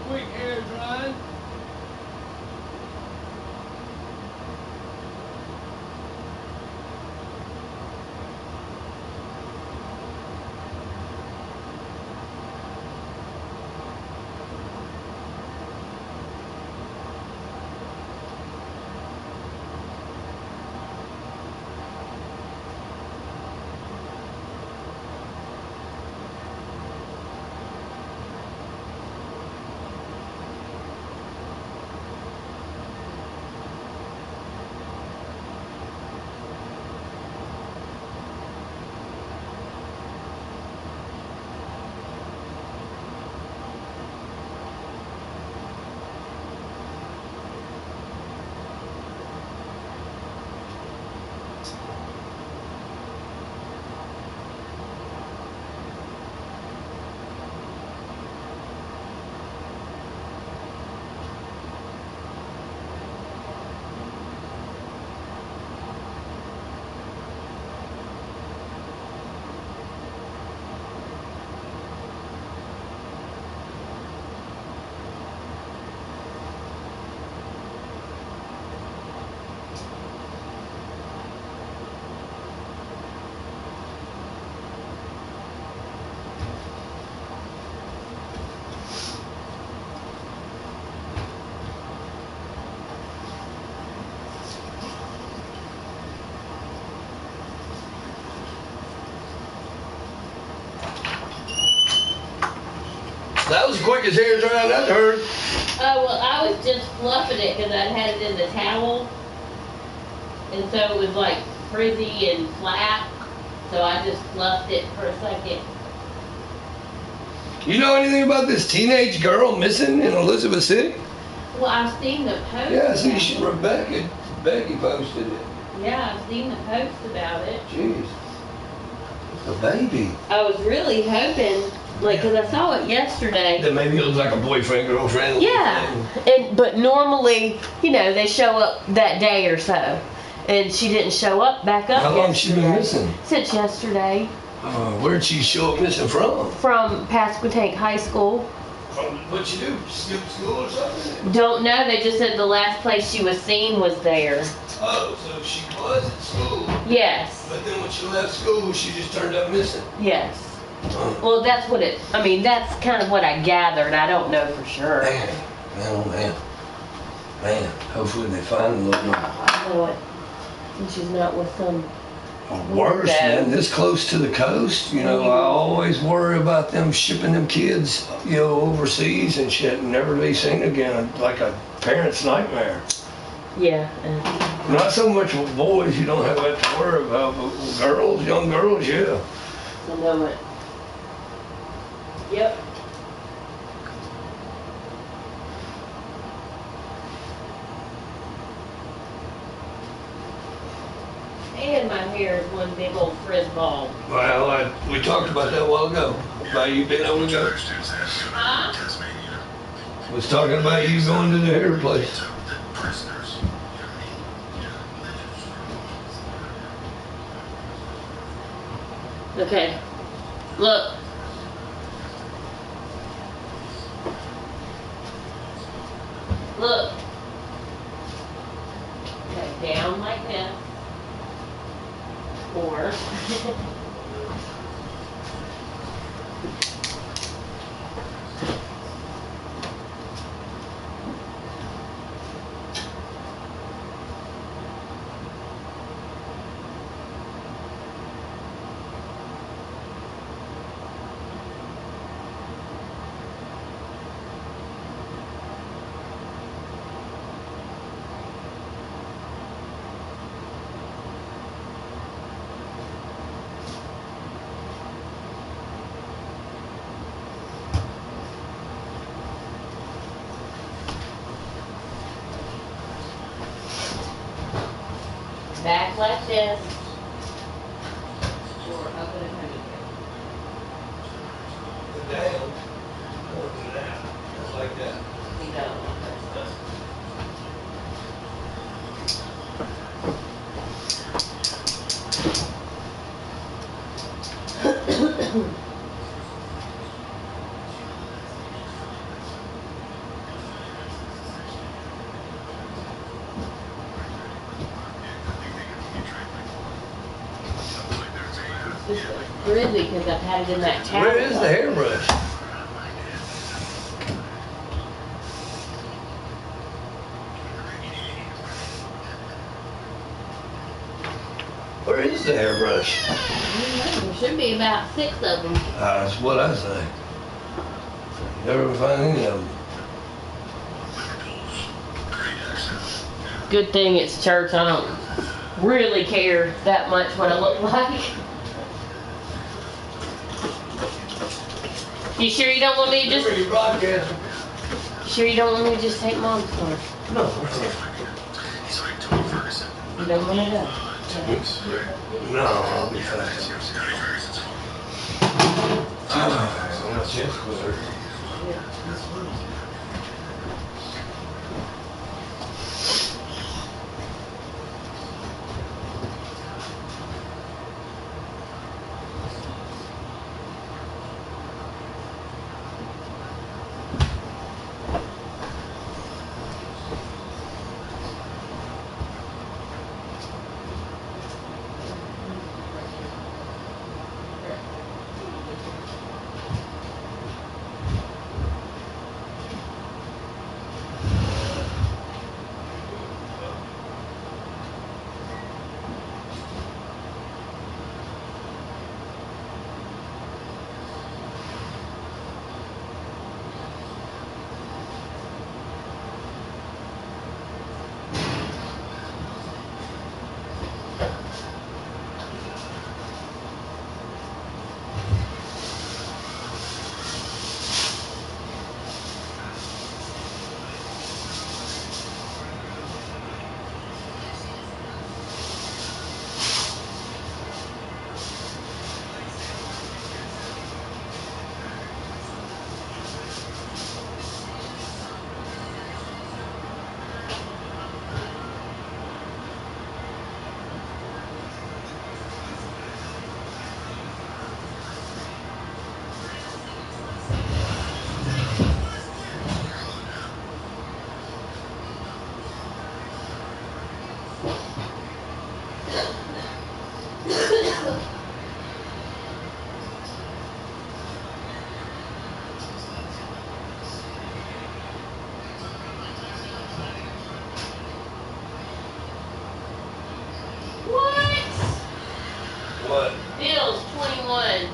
Quick air drying. That was the quickest hair drying I've heard. Oh, well, I was just fluffing it because I'd had it in the towel. And so it was like frizzy and flat. So I just fluffed it for a second. You know anything about this teenage girl missing in Elizabeth City? Well, I've seen the post. Yeah, see, about it. Becky posted it. Yeah, I've seen the post about it. Jeez. A baby. I was really hoping, like, because I saw it yesterday. That maybe it was like a boyfriend, girlfriend. Yeah, but normally, you know, they show up that day or so, and she didn't show up back up. How long has she been missing? Since yesterday. Where'd she show up missing from? From Pasquotank High School. From what you do? Skip school or something? Don't know. They just said the last place she was seen was there. Oh, so she was at school. Yes. But then when she left school, she just turned up missing. Yes. Well, that's what it. I mean, that's kind of what I gathered. I don't know for sure. Man, oh man. Hopefully they find the little girl. I know it. And she's not with some. Worse, man, this close to the coast, you know, I always worry about them shipping them kids, you know, overseas and shit and never be seen again, like a parent's nightmare. Yeah. Not so much with boys, you don't have that to worry about, but with girls, young girls, yeah. I know it. Yep. And my hair is one big old frizz ball. Well, we talked about that a while ago, about you being able to go. Huh? Was talking about you going to the hair place. Okay. Look. Look. Okay, down like this. Or back like this. Or up in a ponytail. Down. Or down. Just like that. You know. It's frizzy because I've had it in that towel. Where is the hairbrush? Where is the hairbrush? There should be about 6 of them. That's what I say. Never find any of them. Good thing it's church. I don't really care that much what I look like. You sure you don't want me to just? Remember your broadcast. Sure you don't want me to just take Mom's car? No. You don't want to go? No, I'll be fast. I'm not chance with her. What? Bills 21,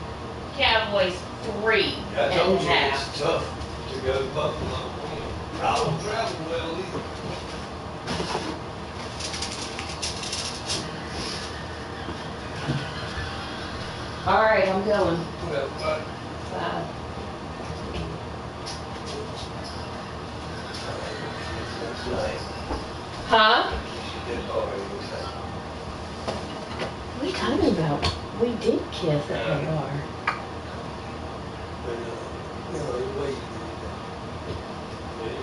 Cowboys 3 I and told a you half. it's tough to go to Buffalo. I don't travel well either. All right, I'm going. Well, Bye. that's nice. Huh? She did already. What are you talking about? We did kiss at the bar. But, the way you did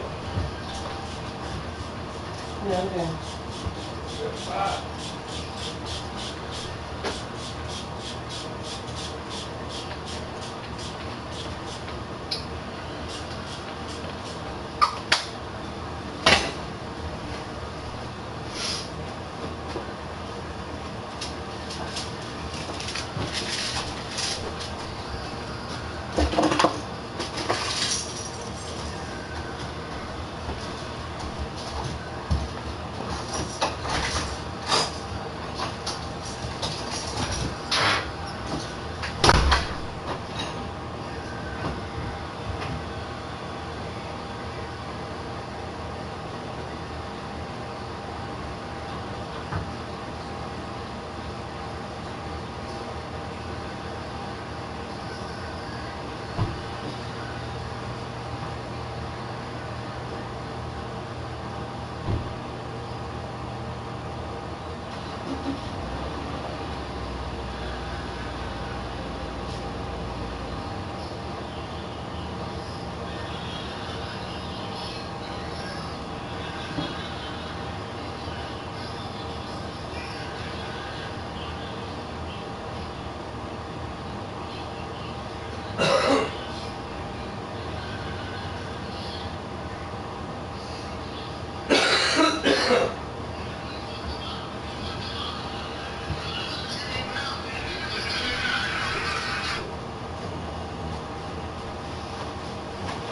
that. Okay. Bye.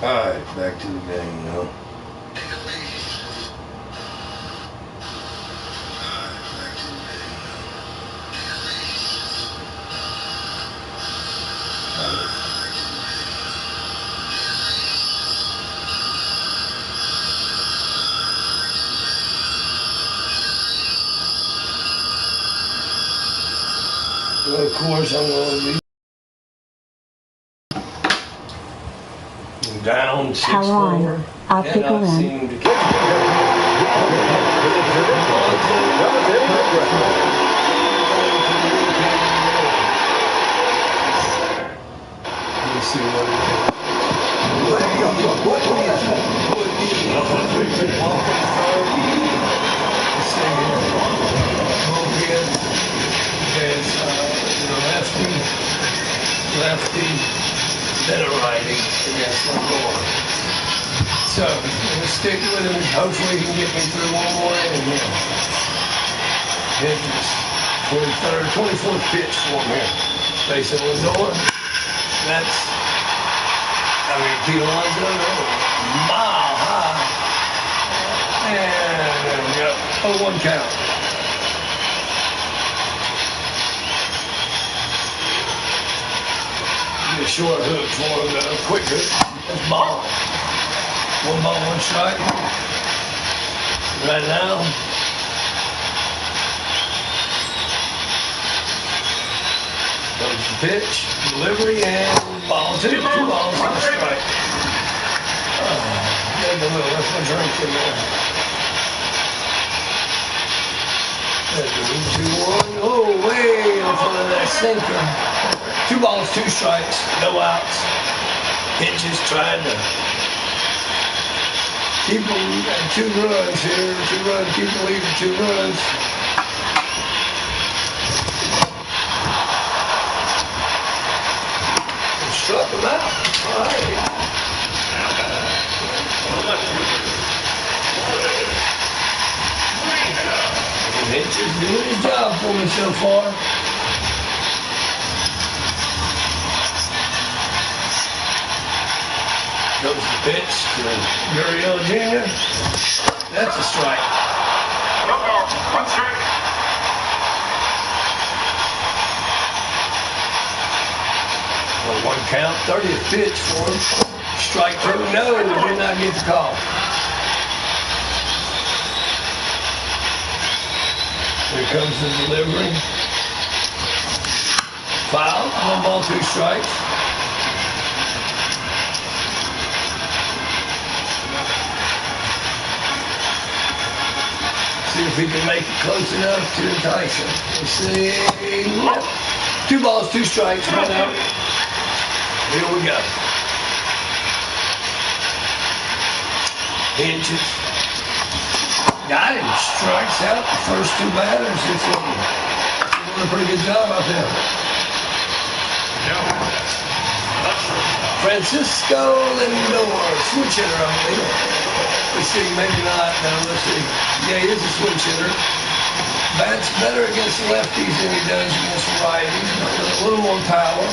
Alright, back to the game now. Well, of course, I'm going to be down 6-4. Power on. I'll pick her in. Seem to catch Let me see what it is. Lefty, then a righty against my boy. So, I'm going to stick with him. Hopefully he can get me through one more inning here. Hit this 24th pitch for him here. Facing Lindor. That's, I mean, Peter Lindor, mile high. And there we go. 0-1 count. A short hook for him, a quick hook. That's ball. 1 ball, 1 strike. Right now. the pitch, delivery, and ball two. 2 balls on a strike. That's my drink in there. That's 2-1. Oh, way in front of that sinker. 2 balls, 2 strikes, no outs. Pitches trying to keep them at 2 runs here. 2 runs, keep the lead at 2 runs. Struck him out. All right. Hitcher's doing his job for me so far. Goes the pitch to Gurriel Jr. That's a strike. One strike. Well, 1 count, 30th pitch for him. Strike 2. No, did not get the call. Here comes the delivery. Foul. 1 ball, 2 strikes. See if he can make it close enough to entice him. Let's see. Nope. 2 balls, 2 strikes. 1 out. Here we go. Hinges. Got him. Strikes out the first 2 batters. He's doing a pretty good job out there. Francisco Lindor, switch hitter, I believe. Let's see, maybe not. No, let's see. Yeah, he is a switch hitter. Bats better against lefties than he does against righties. A little more power.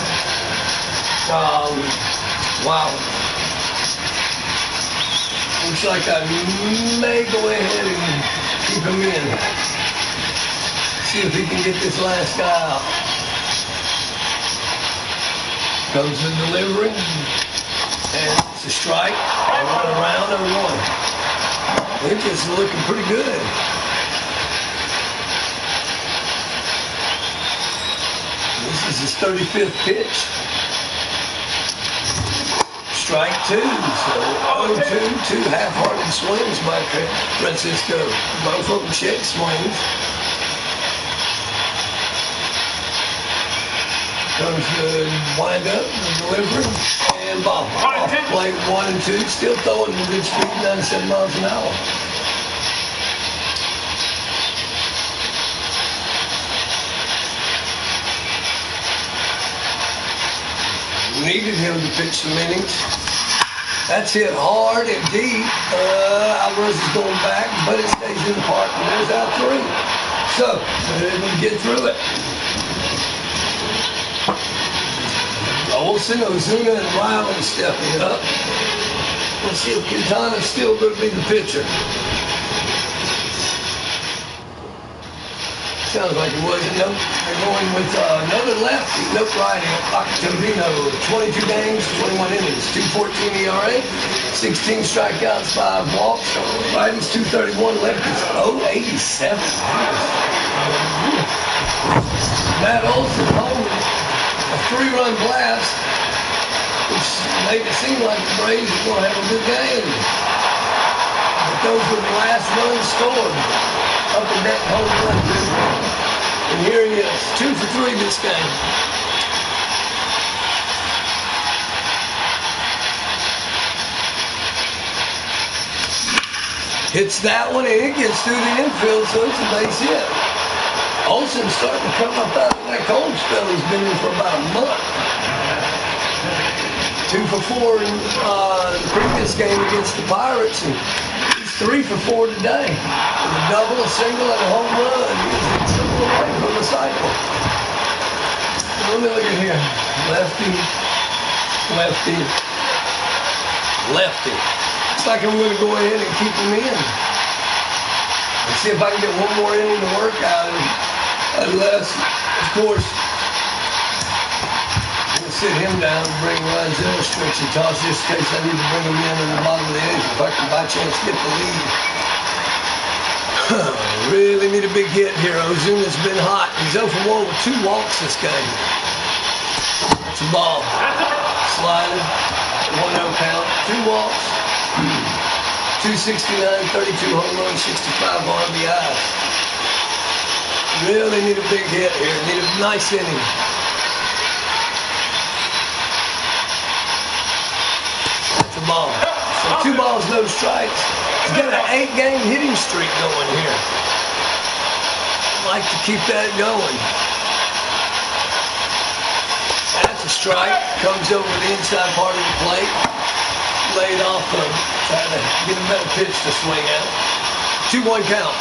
Wow. Looks like I may go ahead and keep him in. See if he can get this last guy out. Comes the delivery. And it's a strike. And 1 around and 1. They're just looking pretty good. This is his 35th pitch. Strike 2, so 0-2, 2 half-hearted swings by Francisco. Both of them check swings. Comes the wind-up, the delivery, and ball. Off plate 1 and 2, still throwing with good speed, 97 miles an hour. Needed him to pitch some innings. That's hit hard and deep. Alvarez is going back, but it stays in the park, and there's out 3. So, they're able to get through it. Olsen, Ozuna, and Riley stepping up. Let's see if Quintana's still going to be the pitcher. Sounds like it wasn't. Nope. They're going with another lefty. Nope, righty. Octavino. 22 games, 21 innings. 2.14 ERA. 16 strikeouts, 5 walks. Righty's 231. Lefty's 0.87. Matt Olson holding a 3-run blast, which made it seem like the Braves were going to have a good game. But those were the last runs scored. Up and deck home run. And here he is, 2 for 3 this game. Hits that one and it gets through the infield, so it's a base hit. Olsen's starting to come up out of that cold spell he's been in for about a month. 2 for 4 in the previous game against the Pirates, and 3 for 4 today. With a double, a single, and a home run. He's triple away from the cycle. Let me look at here. Lefty, lefty, lefty. Looks like I'm going to go ahead and keep him in. And see if I can get 1 more inning to work out of him. Unless, of course, I'm going to sit him down and bring Ryan's stretch and toss just in case I need to bring him in the bottom of the 8th if I can by chance get the lead. Really need a big hit here. Ozuna's been hot. He's 0 for 1 with 2 walks this game. It's a ball. Slider. 1-0 count. 2 walks. 269, 32 home runs, 65 RBIs. Really need a big hit here. Need a nice inning. That's a ball. So 2 balls, no strikes. He's got an 8-game hitting streak going here. Like to keep that going. That's a strike. Comes over the inside part of the plate. Laid off of trying to get a better pitch to swing at. 2-1 count.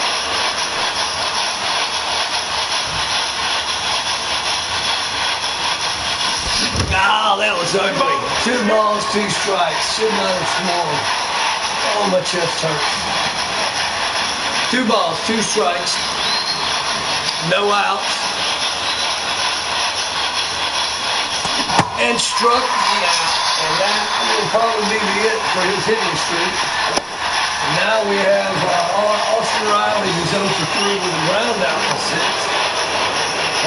Ah, that was ugly. 2 balls, 2 strikes. Should not have swung. Oh, my chest hurts. 2 balls, 2 strikes. No outs. And struck me out. And that will probably be the it for his hitting streak. And now we have Austin Riley, who's 0 for 3 with a ground out in the 6th.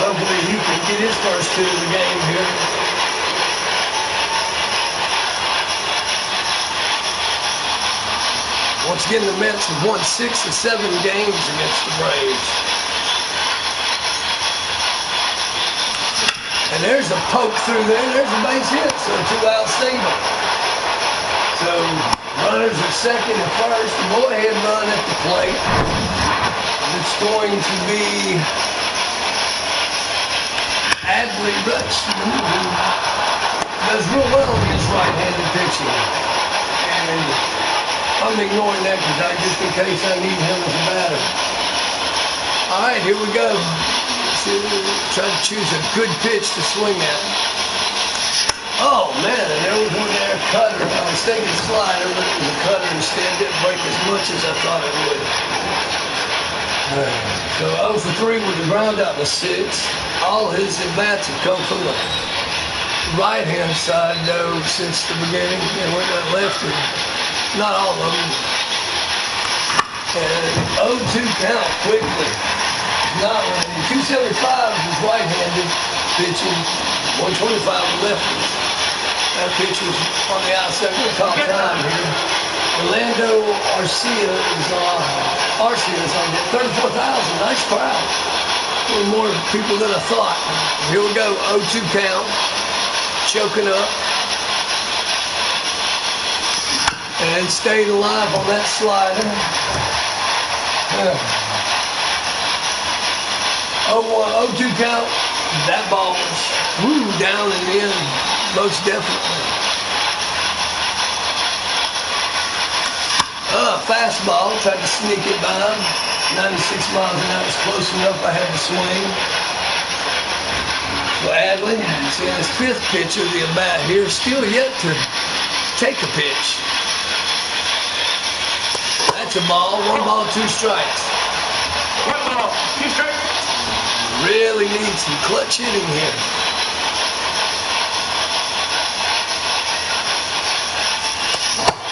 Hopefully he can get his first 2 of the game here. Once again, the Mets have won 6 of 7 games against the Braves. And there's a poke through there. There's a base hit, so 2-out single. So runners at second and first. The go-ahead run at the plate. It's going to be Adley Rutschman, who does real well against right-handed pitching. And I'm ignoring that because just in case I need him as a batter. All right, here we go. Try to choose a good pitch to swing at. Oh man, and there was one there, cutter. I was thinking slider, but it was a cutter instead. Didn't break as much as I thought it would. So 0 for 3 with the ground out in the 6th. All his at-bats have come from the right-hand side, though, since the beginning. And went that left, and not all of them. And 0-2 count quickly. Not running. 275 was right-handed pitching, 125 lefty. That pitch was on the outside. We're going to call time here. Orlando Arcia is on 34,000. Nice crowd. A little more people than I thought. Here we go. 0-2 count. Choking up. And stayed alive on that slider. 0-2 count. That ball was down and in, most definitely. Fastball, tried to sneak it by him. 96 miles an hour was close enough. I had to swing. So Adley, see his 5th pitch of the at-bat here, still yet to take a pitch. That's a ball. 1 ball, 2 strikes. 1 ball, 2 strikes. Really need some clutch hitting here.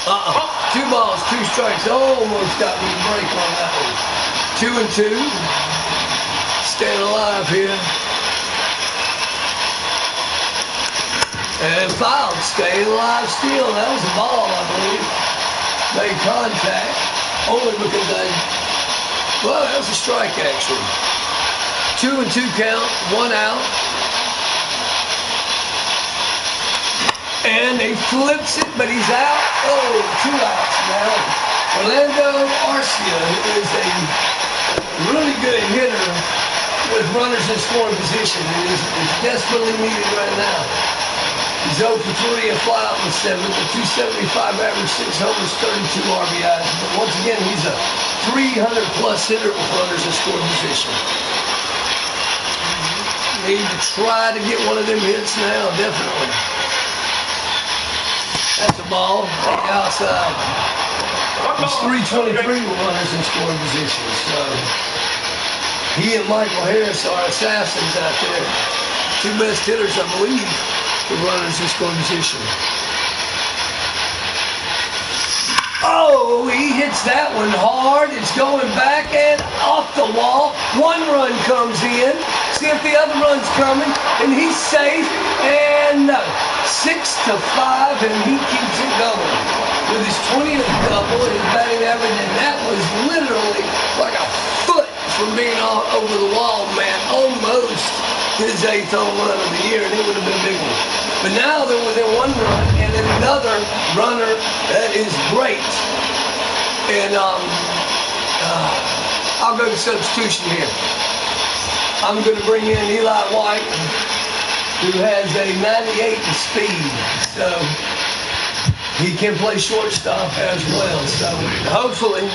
Uh-oh. 2 balls, 2 strikes. Almost got me a break on that one. 2-2. Staying alive here. And fouled. Staying alive still. That was a ball, I believe. Made contact. Only because well, that was a strike, actually. 2-2 count, 1 out. And he flips it, but he's out. Oh, 2 outs now. Orlando Arcia is a really good hitter with runners in scoring position and is desperately needed right now. He's 0 for 3, a flyout with 7, a 275 average, 6 homers, 32 RBIs. But once again, he's a 300-plus hitter with runners in scoring position. Need to try to get one of them hits now, definitely. That's a ball on the outside. It's 323 with runners in scoring position. So he and Michael Harris are assassins out there. 2 best hitters, I believe, with runners in scoring position. Oh, he hits that one hard. It's going back and off the wall. 1 run comes in. see if the other run's coming, and he's safe, and no. 6-5, and he keeps it going with his 20th double and his batting average, and that was literally like a foot from being all over the wall, man. Almost his 8th home run of the year, and it would have been a big one. But now they're within 1 run, and another runner that is great. And I'll go to substitution here. I'm going to bring in Eli White, who has a 98 in speed, so he can play shortstop as well. So hopefully,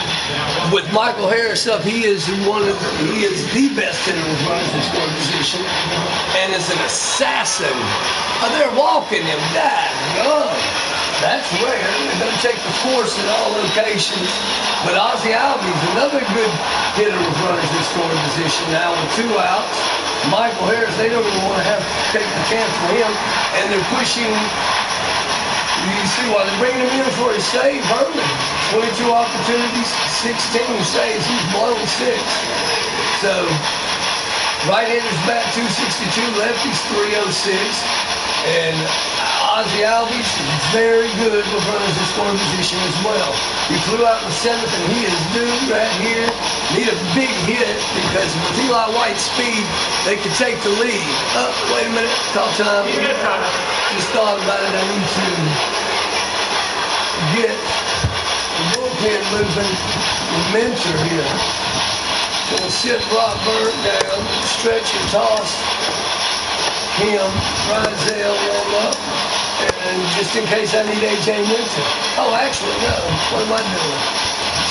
with Michael Harris up, he is the best hitter with runners in scoring position, and is an assassin. Oh, they're walking him. That's rare. They're going to take the course in all locations. But Ozzie Albies, another good hitter with runners in scoring position now with 2 outs. Michael Harris, they don't even want to have to take the chance for him, and they're pushing. You see why they're bringing him in for a save early. 22 opportunities, 16 saves. He's blown 6. So right-handers bat 262, lefties 306, and Ozzie Albies is very good with runners in scoring position as well. He flew out in the 7th, and he is due right here. Need a big hit because with Eli White's speed, they could take the lead. Oh, wait a minute, call time. Just thought about it. I need to get the bullpen moving with Mentor here. Gonna sit Brock Bird down, stretch and toss him, Rizal warm up, and just in case I need AJ Mentor. Oh, actually, no. What am I doing?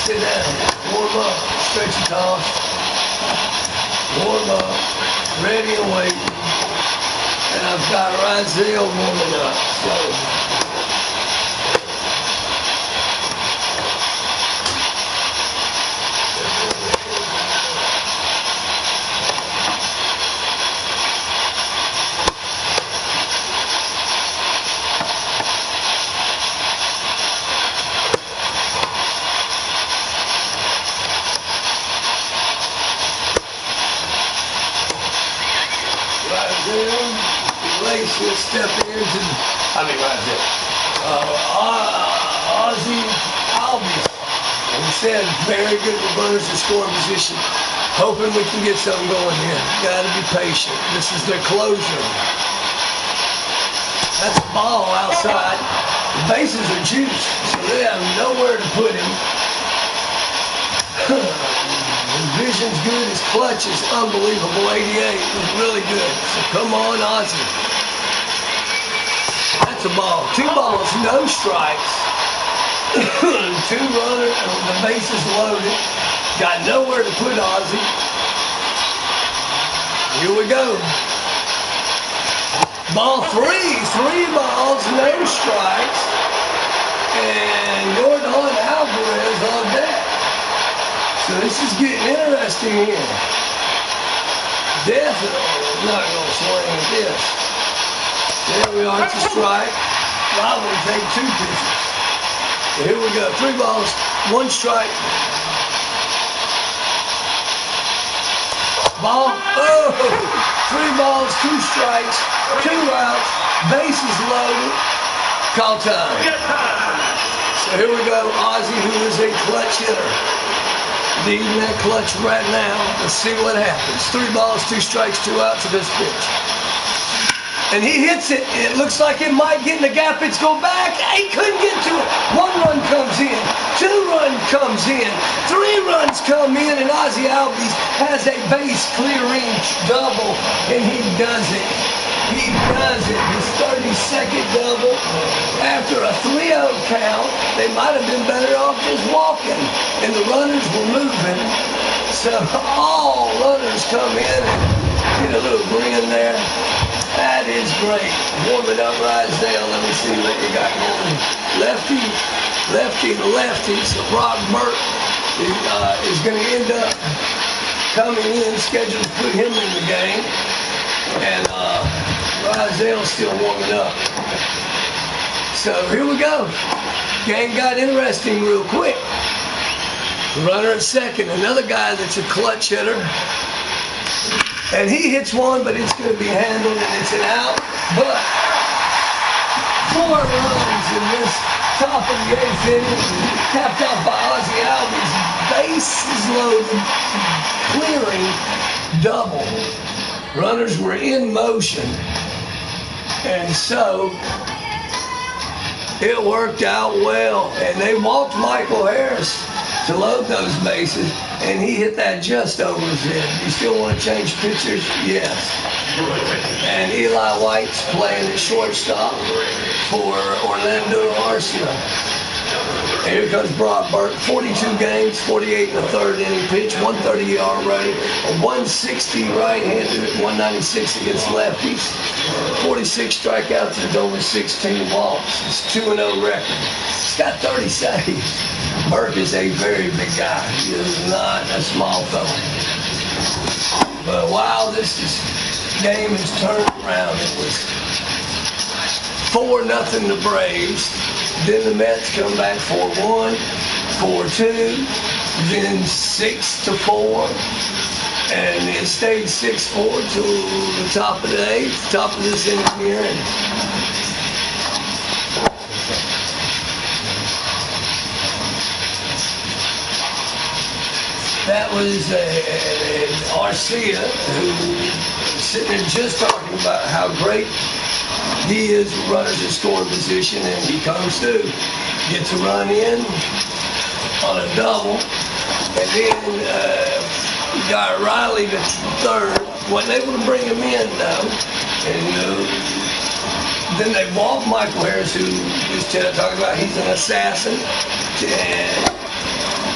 Sit down, warm up, stretch and toss, warm up, ready and waiting. And I've got Rizal warming up. So He'll step into, Ozzie Albies. And he said, very good with runners in scoring position. Hoping we can get something going here. Got to be patient. This is their closer. That's a ball outside. The bases are juiced, so they have nowhere to put him. His vision's good. His clutch is unbelievable. 88 was really good. So come on, Ozzie. That's a ball. 2 balls, no strikes. 2 runners, the bases loaded. Got nowhere to put Ozzie. Here we go. Ball 3. 3 balls, no strikes. And Yordan Alvarez on deck. So this is getting interesting here. Definitely not going to swing at this. There we are, it's a strike. Probably take 2 pitches. Here we go, 3 balls, 1 strike. Ball, 3 balls, 2 strikes, 2 outs, bases loaded. Call time. So here we go, Ozzie, who is a clutch hitter. Leading that clutch right now. Let's see what happens. 3 balls, 2 strikes, 2 outs to this pitch. And he hits it. It looks like it might get in the gap. It's go back. He couldn't get to it. 1 run comes in. 2 run comes in. 3 runs come in. And Ozzie Albies has a base clearing double. And he does it. He does it. His 32nd double. After a 3-0 count, they might have been better off just walking. And the runners were moving. So all runners come in and get a little grin there. That is great. Warming up Rizal. Let me see what you got going. Lefty, lefty, lefty. So Brock Burt is going to end up coming in, scheduled to put him in the game. And Rizal's still warming up. So here we go. Game got interesting real quick. Runner at second. Another guy that's a clutch hitter. And he hits one, but it's going to be handled, and it's an out. But 4 runs in this top of the 8th inning, capped off by Ozzie Albies. Bases loaded, clearing double. Runners were in motion. And so it worked out well. And they walked Michael Harris to load those bases, and he hit that just over his head. You still want to change pitchers? Yes. And Eli White's playing at shortstop for Orlando Arcia. And here comes Brock Burke, 42 games, 48 in the 3rd inning pitch, 130 ERA, a 160 right-handed at 196 against lefties, 46 strikeouts and only 16 walks. It's 2-0 record. He's got 30 saves. Burke is a very big guy. He is not a small fellow. But wow, game has turned around. It was 4-0 the Braves. Then the Mets come back 4-1, 4-2, then 6-4, and it stayed 6-4 till the top of the 8th, top of this inning here. And that was Arcia, who was sitting there just talking about how great he is runners in scoring position, and he comes through, gets a run in on a double, and then got Riley to 3rd. Wasn't able to bring him in though, and then they walked Michael Harris, who is talking about he's an assassin, and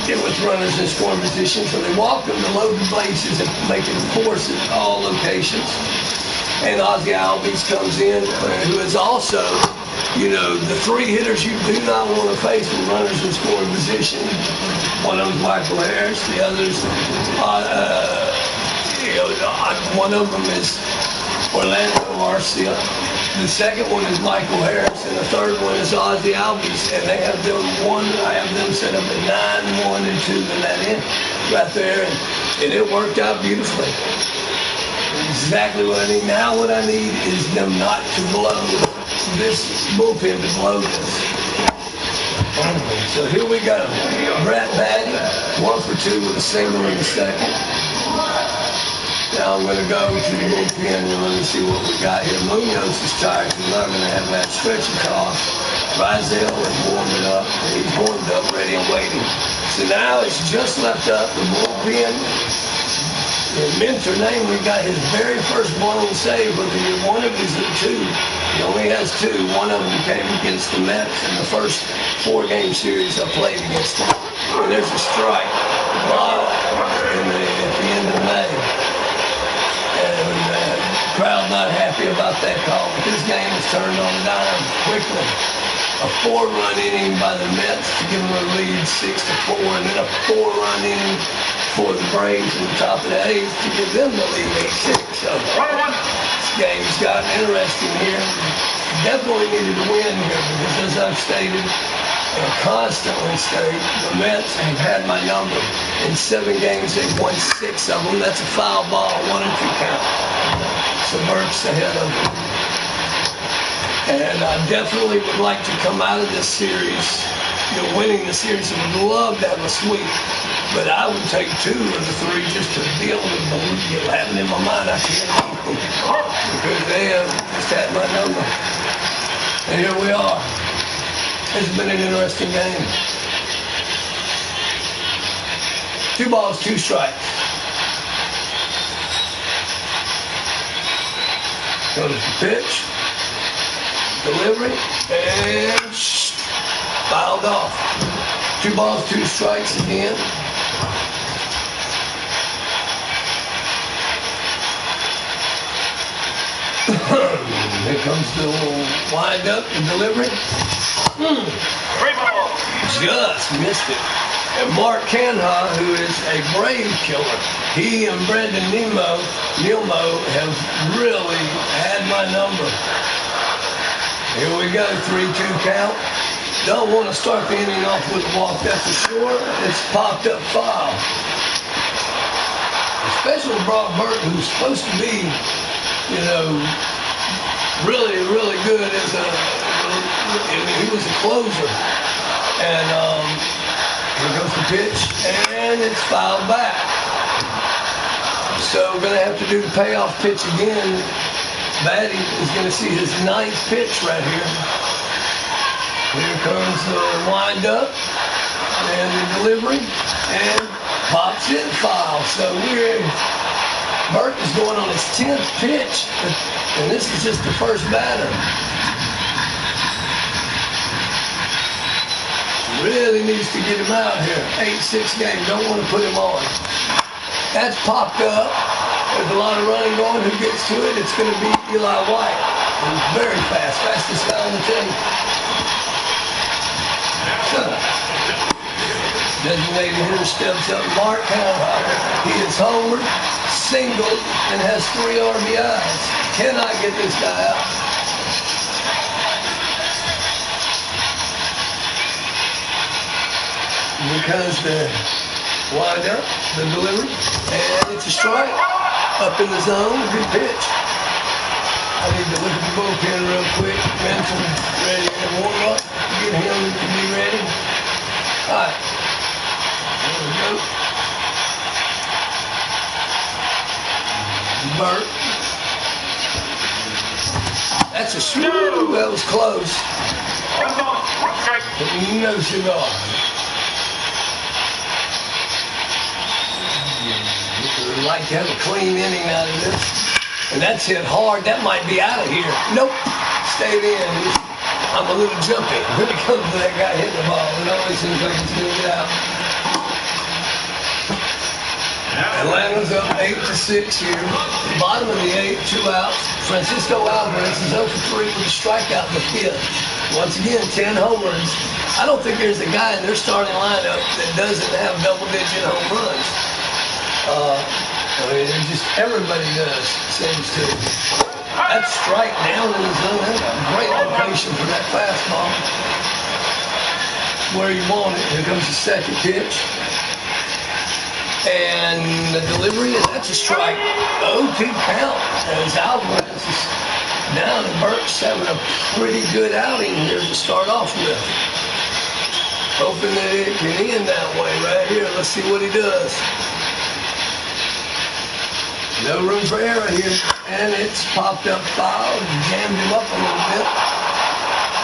get with runners in scoring position. So they walked him to load the bases and make him force at all locations. And Ozzie Albies comes in, who is also, the 3 hitters you do not want to face with runners in scoring position. One of them is Michael Harris. The others, one of them is Orlando Arcia. The second one is Michael Harris, and the third one is Ozzie Albies. And they have them I have them set up at 9, 1, and 2 in that end right there, and it worked out beautifully. Exactly what I need. Now what I need is them not to blow this bullpen, to blow this. So here we go. Brett Batty, 1 for 2 with a single in the 2nd. Now I'm going to go to the bullpen and let me see what we got here. Munoz is tired. He's not going to have that stretching cough. Rizal is warming up. He's warmed up, ready and waiting. So now it's just left up the bullpen. His mentor name, we got his very first blown save, whether you're one of his or 2. He only has 2. One of them came against the Mets in the first 4-game series I played against him. And there's a strike at the end of May. And the crowd not happy about that call. But this game has turned on a dime quickly. A 4-run inning by the Mets to give them a lead 6-4, and then a 4-run inning for the Braves in the top of the 8th to give them the lead 8-6. So this game's gotten interesting here. Definitely needed to win here because, as I've stated and constantly stated, the Mets have had my number. In 7 games, they've won 6 of them. That's a foul ball, 1 and 2 count. So Burke's ahead of them. And I definitely would like to come out of this series, winning the series. I would love to have a sweep, but I would take 2 of the 3 just to be able to believe it happened in my mind. I can't keep them because they have just had my number. And here we are. It's been an interesting game. 2 balls, 2 strikes. Goes the pitch. Delivery, and fouled off. 2 balls, 2 strikes again. Here comes the wind up, the delivery. 3 balls. Just missed it. And Mark Canha, who is a Brave killer, he and Brendan Nemo have really had my number. Here we go, 3-2 count. Don't want to start the inning off with a walk, that's for sure. It's popped up foul. It's especially Brock Burton, who's supposed to be, you know, really, really good as he was a closer. And here goes the pitch, and it's fouled back. So we're going to have to do the payoff pitch again. Batty is going to see his 9th pitch right here. Here comes the wind-up and the delivery, and pops it, foul. So Burt is going on his 10th pitch, and this is just the first batter. Really needs to get him out here. 8-6 game, don't want to put him on. That's popped up. There's a lot of running going. Who gets to it? It's going to be Eli White. He's very fast, fastest guy on the team. Designated hitter steps up. Mark Hanheimer. He is homered, singled, and has 3 RBIs. Cannot get this guy out. Here comes the wind up, the delivery, and it's a strike. Up in the zone, good pitch. I need to look at the bullpen real quick. Mental, ready and warm up. Get him to be ready. All right. There we go. Burt. That's a swoop. That was close. No cigar. I'd like to have a clean inning out of this. And that's hit hard. That might be out of here. Nope. Stayed in. I'm a little jumpy. When it comes to that guy hitting the ball, it always seems like it's going to get out. Atlanta's up 8-6 here. Bottom of the 8th, 2 outs. Francisco Alvarez is 0 for 3 with a strikeout in the 5th. Once again, 10 home runs. I don't think there's a guy in their starting lineup that doesn't have double-digit home runs. I mean, just everybody does, seems to. That strike down in the zone, that's a great location for that fastball. Where you want it. Here comes the 2nd pitch. And the delivery, that's a strike. 0-2 count as Alvarez is down, and Burke's having a pretty good outing here to start off with. Hoping that it can end that way right here. Let's see what he does. No room for error here, and it's popped up foul, jammed him up a little bit.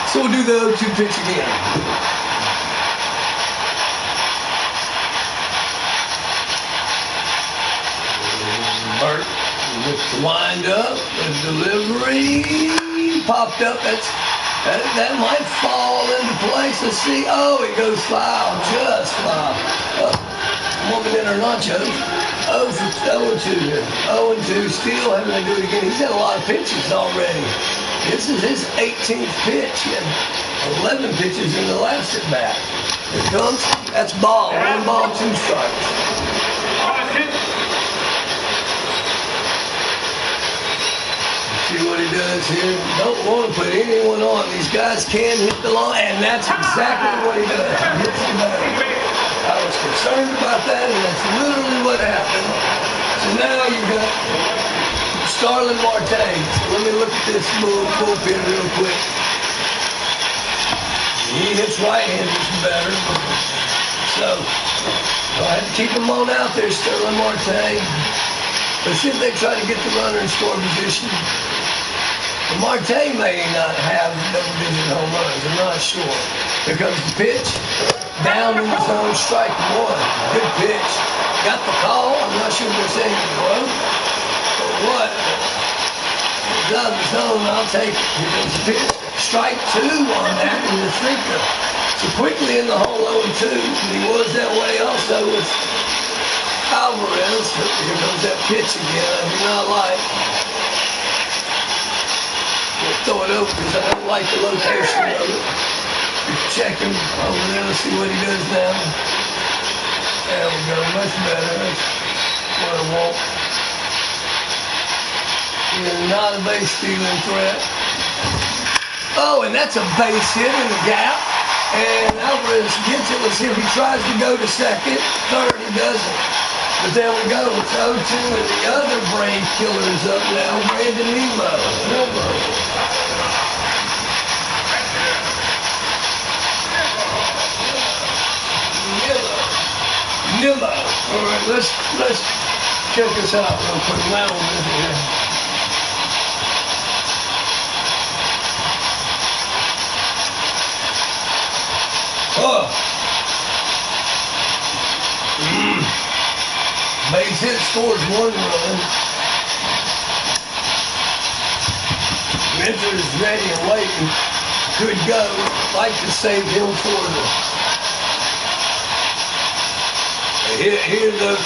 So we'll do the 0-2 pitch again. Burt with the wind up, the delivery popped up. That might fall into place. Let's see. Oh, it goes foul, just foul. Woman in her nachos. 0-2 here. 0-2, still having to do it again. He's had a lot of pitches already. This is his 18th pitch. He had 11 pitches in the last at bat. Here it comes. That's ball. 1 ball, 2 strikes. See what he does here. Don't want to put anyone on. These guys can hit the lawn, and that's exactly what he does. He hits the batter. I was concerned about that, and that's literally what happened. So now you got Starlin Marte. So let me look at this bullpen real quick. He hits right-handers better. So go ahead and keep him on out there, Starlin Marte. Let's see if they try to get the runner in score position. Marte may not have double-digit home runs. I'm not sure. Here comes the pitch. Down in the zone, strike 1. Good pitch. Got the call. I'm not sure if they're saying it broke or what. It's out of the zone. I'll take it. Here comes the pitch. Strike 2 on that in the sinker. So quickly in the hole 0-2. He was that way also with Alvarez. Here comes that pitch again. I do not like. We'll throw it over because I don't like the location of it. Check him over there. Let's see what he does now. There we go. Much better. That's what I want. He's not a base stealing threat. Oh, and that's a base hit in the gap. And Alvarez gets it. Let's see if he tries to go to second. Third, he doesn't. But there we go. It's 0-2, and the other brain killer is up now. Brandon Nemo. Nemo. All right, let's check this out real quick. Now we'll visit here. Oh. Base hit, scores 1 run. Mentor is ready and waiting. Could go. Like to save him for the hit here though.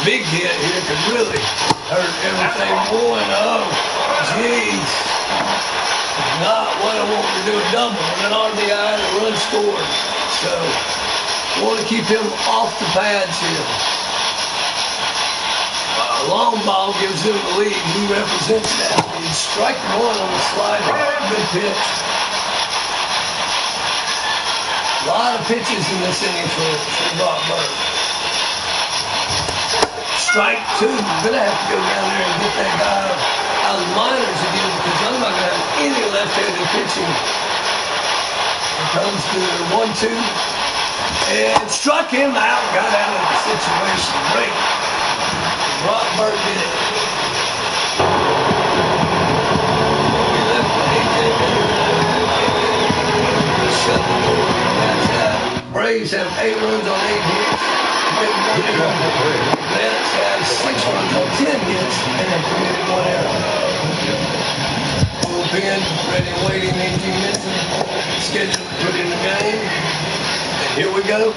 Big hit here could really hurt everything. 1-0. Jeez. Not what I want to do, a double, and an RBI and a run scored. So, want to keep him off the pads here. Long ball gives him the lead. He represents that. He's strike 1 on the slider. Good pitch. A lot of pitches in this inning for Brockburg. Strike 2. I'm going to have to go down there and get that guy out of the minors again because I'm not going to have any left-handed pitching. Here comes the 1-2. And struck him out. Got out of the situation. Great. Brockburg did it. We left the ATL shut the door. That's Braves have 8 runs on 8 hits. Mets have 6 runs on 10 hits and have committed 1 error. Bullpen ready and waiting 18 minutes. Scheduled to put in the game. And here we go.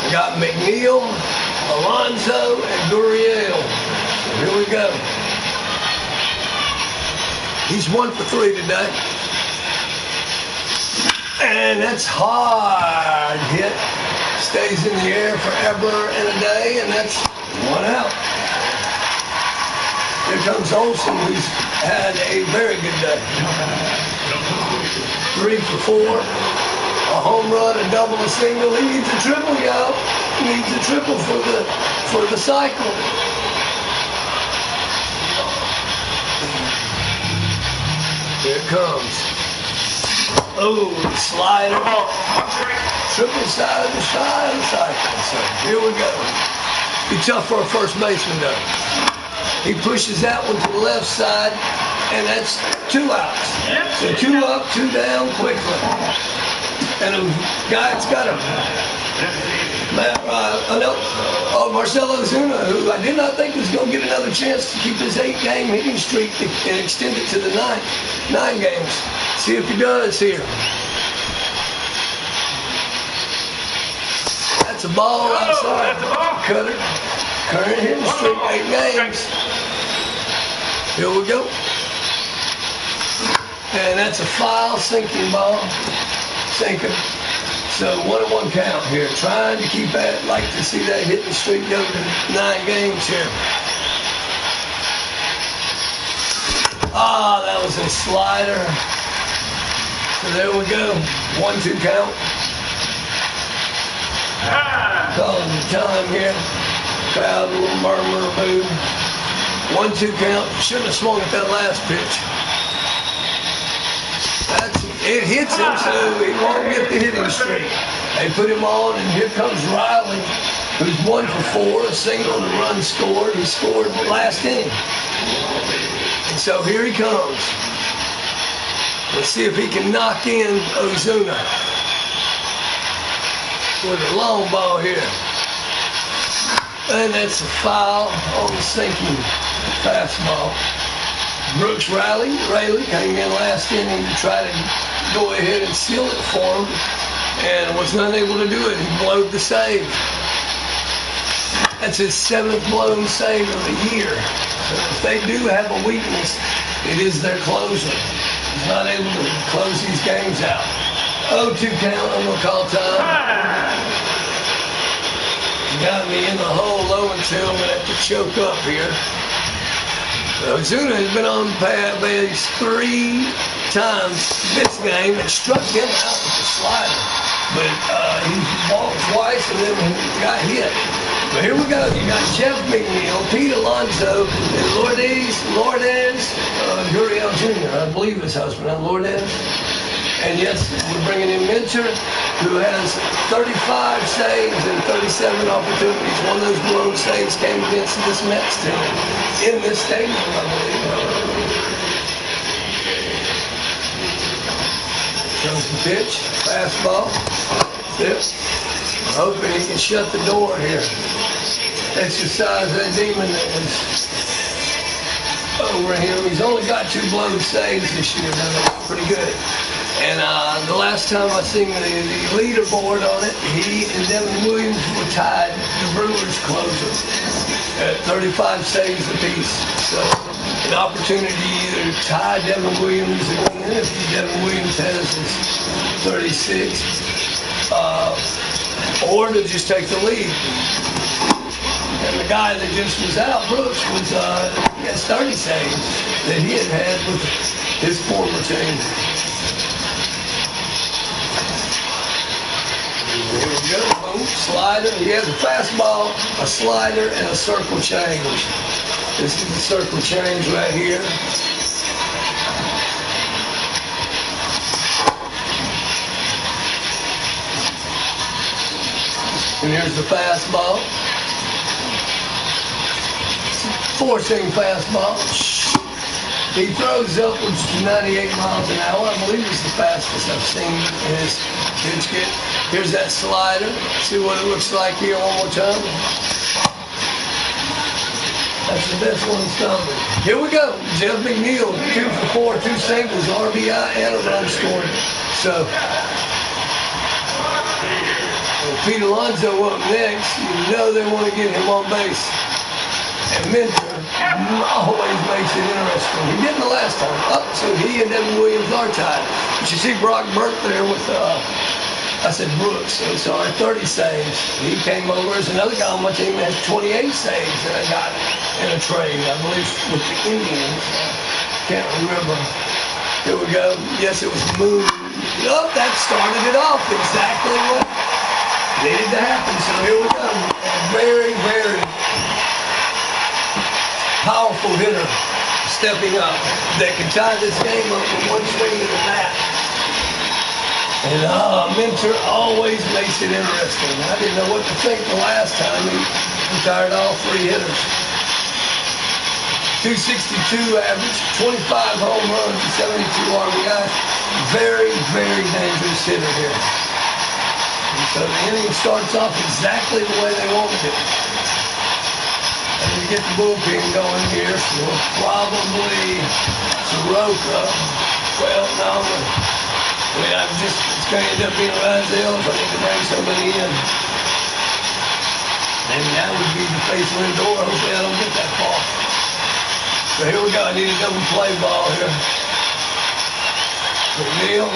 We got McNeil, Alonzo, and Gurriel. So here we go. He's 1 for 3 today. And that's hard hit. Stays in the air forever and a day, and that's 1 out. Here comes Olsen, who's had a very good day. 3 for 4. A home run, a double, a single. He needs a triple, y'all. He needs a triple for the cycle. Here it comes. Oh, slider. Triple side of the cycle. So here we go. Be tough for a first baseman though. He pushes that one to the left side, and that's 2 outs. So 2 up, 2 down quickly. And a guy's got a Marcelo Ozuna, who I did not think was going to get another chance to keep his 8-game hitting streak and extend it to the 9 games. See if he does here. That's a ball outside. Cutter. Current hitting streak, 8 games. Here we go. And that's a foul sinking ball. Sinker. So 1-1 count here. Trying to keep that, like to see that hitting streak go to 9 games here. Ah, that was a slider. So there we go. 1-2 count. Calling the time here. Crowd, a little murmur, boo. 1-2 count. Shouldn't have swung at that last pitch. It hits him, so he won't get the hitting streak. They put him on, and here comes Riley, who's 1 for 4, a single and a run scored. He scored last inning. And so here he comes. Let's see if he can knock in Ozuna with a long ball here. And that's a foul on the sinking fastball. Brooks Riley came in last inning to try to go ahead and seal it for him and was unable to do it. He blowed the save. That's his 7th blown save of the year. So if they do have a weakness, it is their closer. He's not able to close these games out. 0-2 count, I'm going to call time. Got me in the hole, 0-2. I'm going to have to choke up here. Ozuna has been on base 3 times this game and struck him out with the slider. But he walked twice and then got hit. So here we go. You got Jeff McNeil, Pete Alonso, and Lourdes Gurriel Jr., I believe his husband, Lourdes. And yes, we're bringing in Minter, who has 35 saves and 37 opportunities. One of those blown saves came against this Mets team in this stadium, I believe. Comes the pitch, fastball. Yep. Hoping he can shut the door here. Exercise that demon that was over him. He's only got 2 blown saves this year. That's pretty good. And the last time I seen the leaderboard on it, he and Devin Williams were tied, the Brewers closer, at 35 saves apiece. So an opportunity to either tie Devin Williams again, if Devin Williams has his 36, or to just take the lead. And the guy that just was out, Brooks, was he has 30 saves that he had with his former team. Here we go, boom, slider. He has a fastball, a slider, and a circle change. This is the circle change right here. And here's the fastball. Four-seam fastball. He throws upwards to 98 miles an hour. I believe it's the fastest I've seen in his pitch kit. Here's that slider. See what it looks like here one more time. That's the best one stumbling. Here we go. Jeff McNeil, 2 for 4, 2 singles, RBI, and a run scored. So, Pete Alonso up next. You know they want to get him on base. And Minter always makes it interesting. He didn't the last time. So he and Devin Williams are tied. But you see Brock Burke there with, I said Brooks, I'm sorry, 30 saves. He came over as another guy on my team that has 28 saves that I got in a trade, I believe, with the Indians. Can't remember. Here we go. Yes, it was Moon. Oh, that started it off. Exactly what needed to happen. So here we go. Very, very powerful hitter stepping up that can tie this game up with one swing of the bat. And Minter always makes it interesting. I didn't know what to think the last time he retired all 3 hitters. 262 average, 25 home runs, 72 RBI. Very, very dangerous hitter here. And so the inning starts off exactly the way they wanted it. And we get the bullpen going here, so probably Soroka. Well, no, it's going to end up being Rizal if I need to bring somebody in. And that would be the face Lindor. Hopefully I don't get that far. So here we go. I need a double play ball here. McNeil.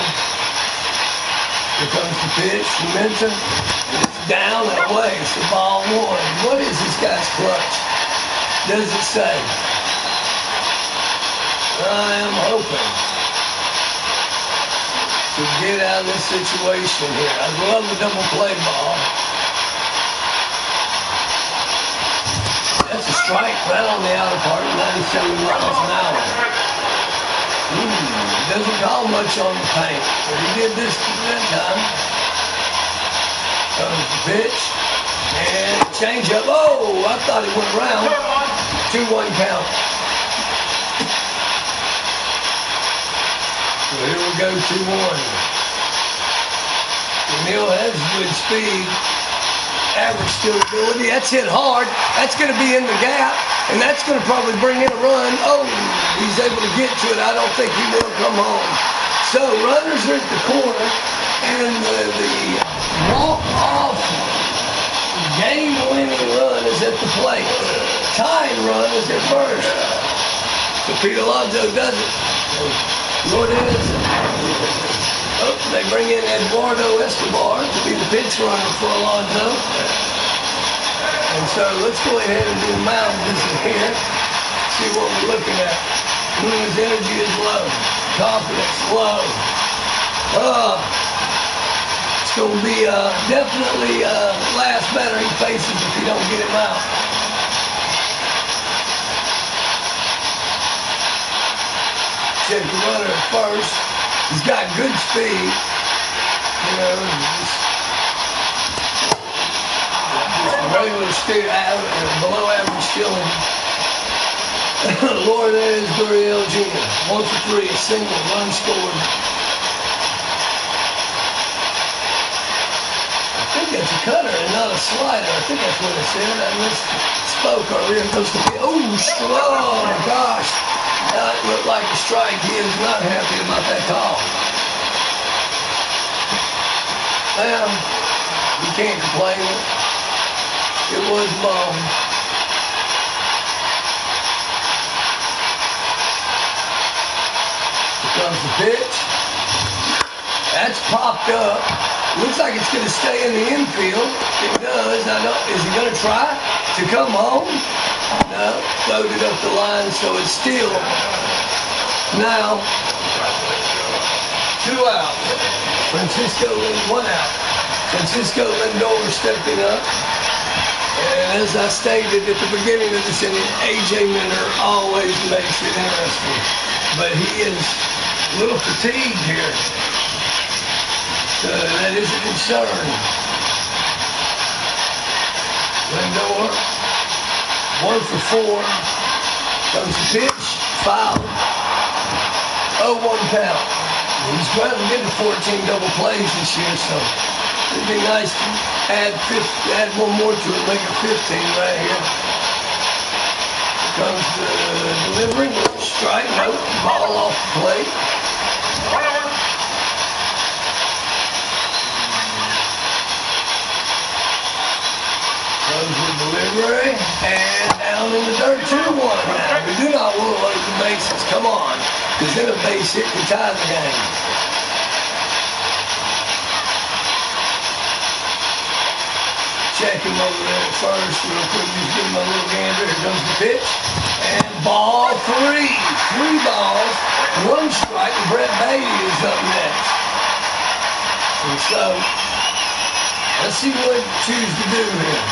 Here comes the pitch. Minter. It's down and away. It's the ball 1. What is this guy's clutch? Does it say? I am hoping to get out of this situation here. I'd love a double play ball. That's a strike right on the outer part, 97 miles an hour. Doesn't call much on the paint, but he did this that time. Comes the pitch, and change up. Oh, I thought he went around. 2-1 count. So here we go, 2-1. McNeil has good speed. Average stability. That's hit hard. That's going to be in the gap, and that's going to probably bring in a run. Oh, he's able to get to it. I don't think he will come home. So runners are at the corner, and the walk-off game-winning run is at the plate. Tying run is at first. So Pete Alonso does it. Lourdes. Oh, they bring in Eduardo Escobar to be the pitch runner for Alonso. And so let's go ahead and do a mound visit here. See what we're looking at. His energy is low. Confidence low. It's going to be definitely last batter he faces if he don't get him out. Check the runner at first. He's got good speed. You know, just regular speed, below average killing. Lourdes Gurriel Jr. 1 for 3, single, run scored. I think that's a cutter and not a slider. I think that's what it said. I misspoke earlier. Oh, oh my gosh. That looked like a strike. He is not happy about that call. Well, you can't complain. It was ball. Comes the pitch. That's popped up. Looks like it's going to stay in the infield. It does. I know. Is he going to try to come home? No. Loaded up the line, so it's still now 2 out. Francisco Lindor 1 out. Francisco Lindor stepping up. And as I stated at the beginning of this inning, A.J. Minter always makes it interesting. But he is a little fatigued here. So that is a concern. Lindor, 1 for 4. Comes the pitch, foul. 0-1 count. He's trying to get to 14 double plays this year, so it'd be nice to add one more to it, make it 15 right here. Here comes the delivery, strike, no, ball off the plate. Comes the delivery, and down in the dirt, 2-1 now. We do not want to load the bases, come on, because then a base hit can tie the game. Check him over there at first, real quick, just give him a little gander. Here comes the pitch, and ball 3. 3 balls, 1 strike, and Brett Beatty is up next. And so, let's see what he chooses to do here.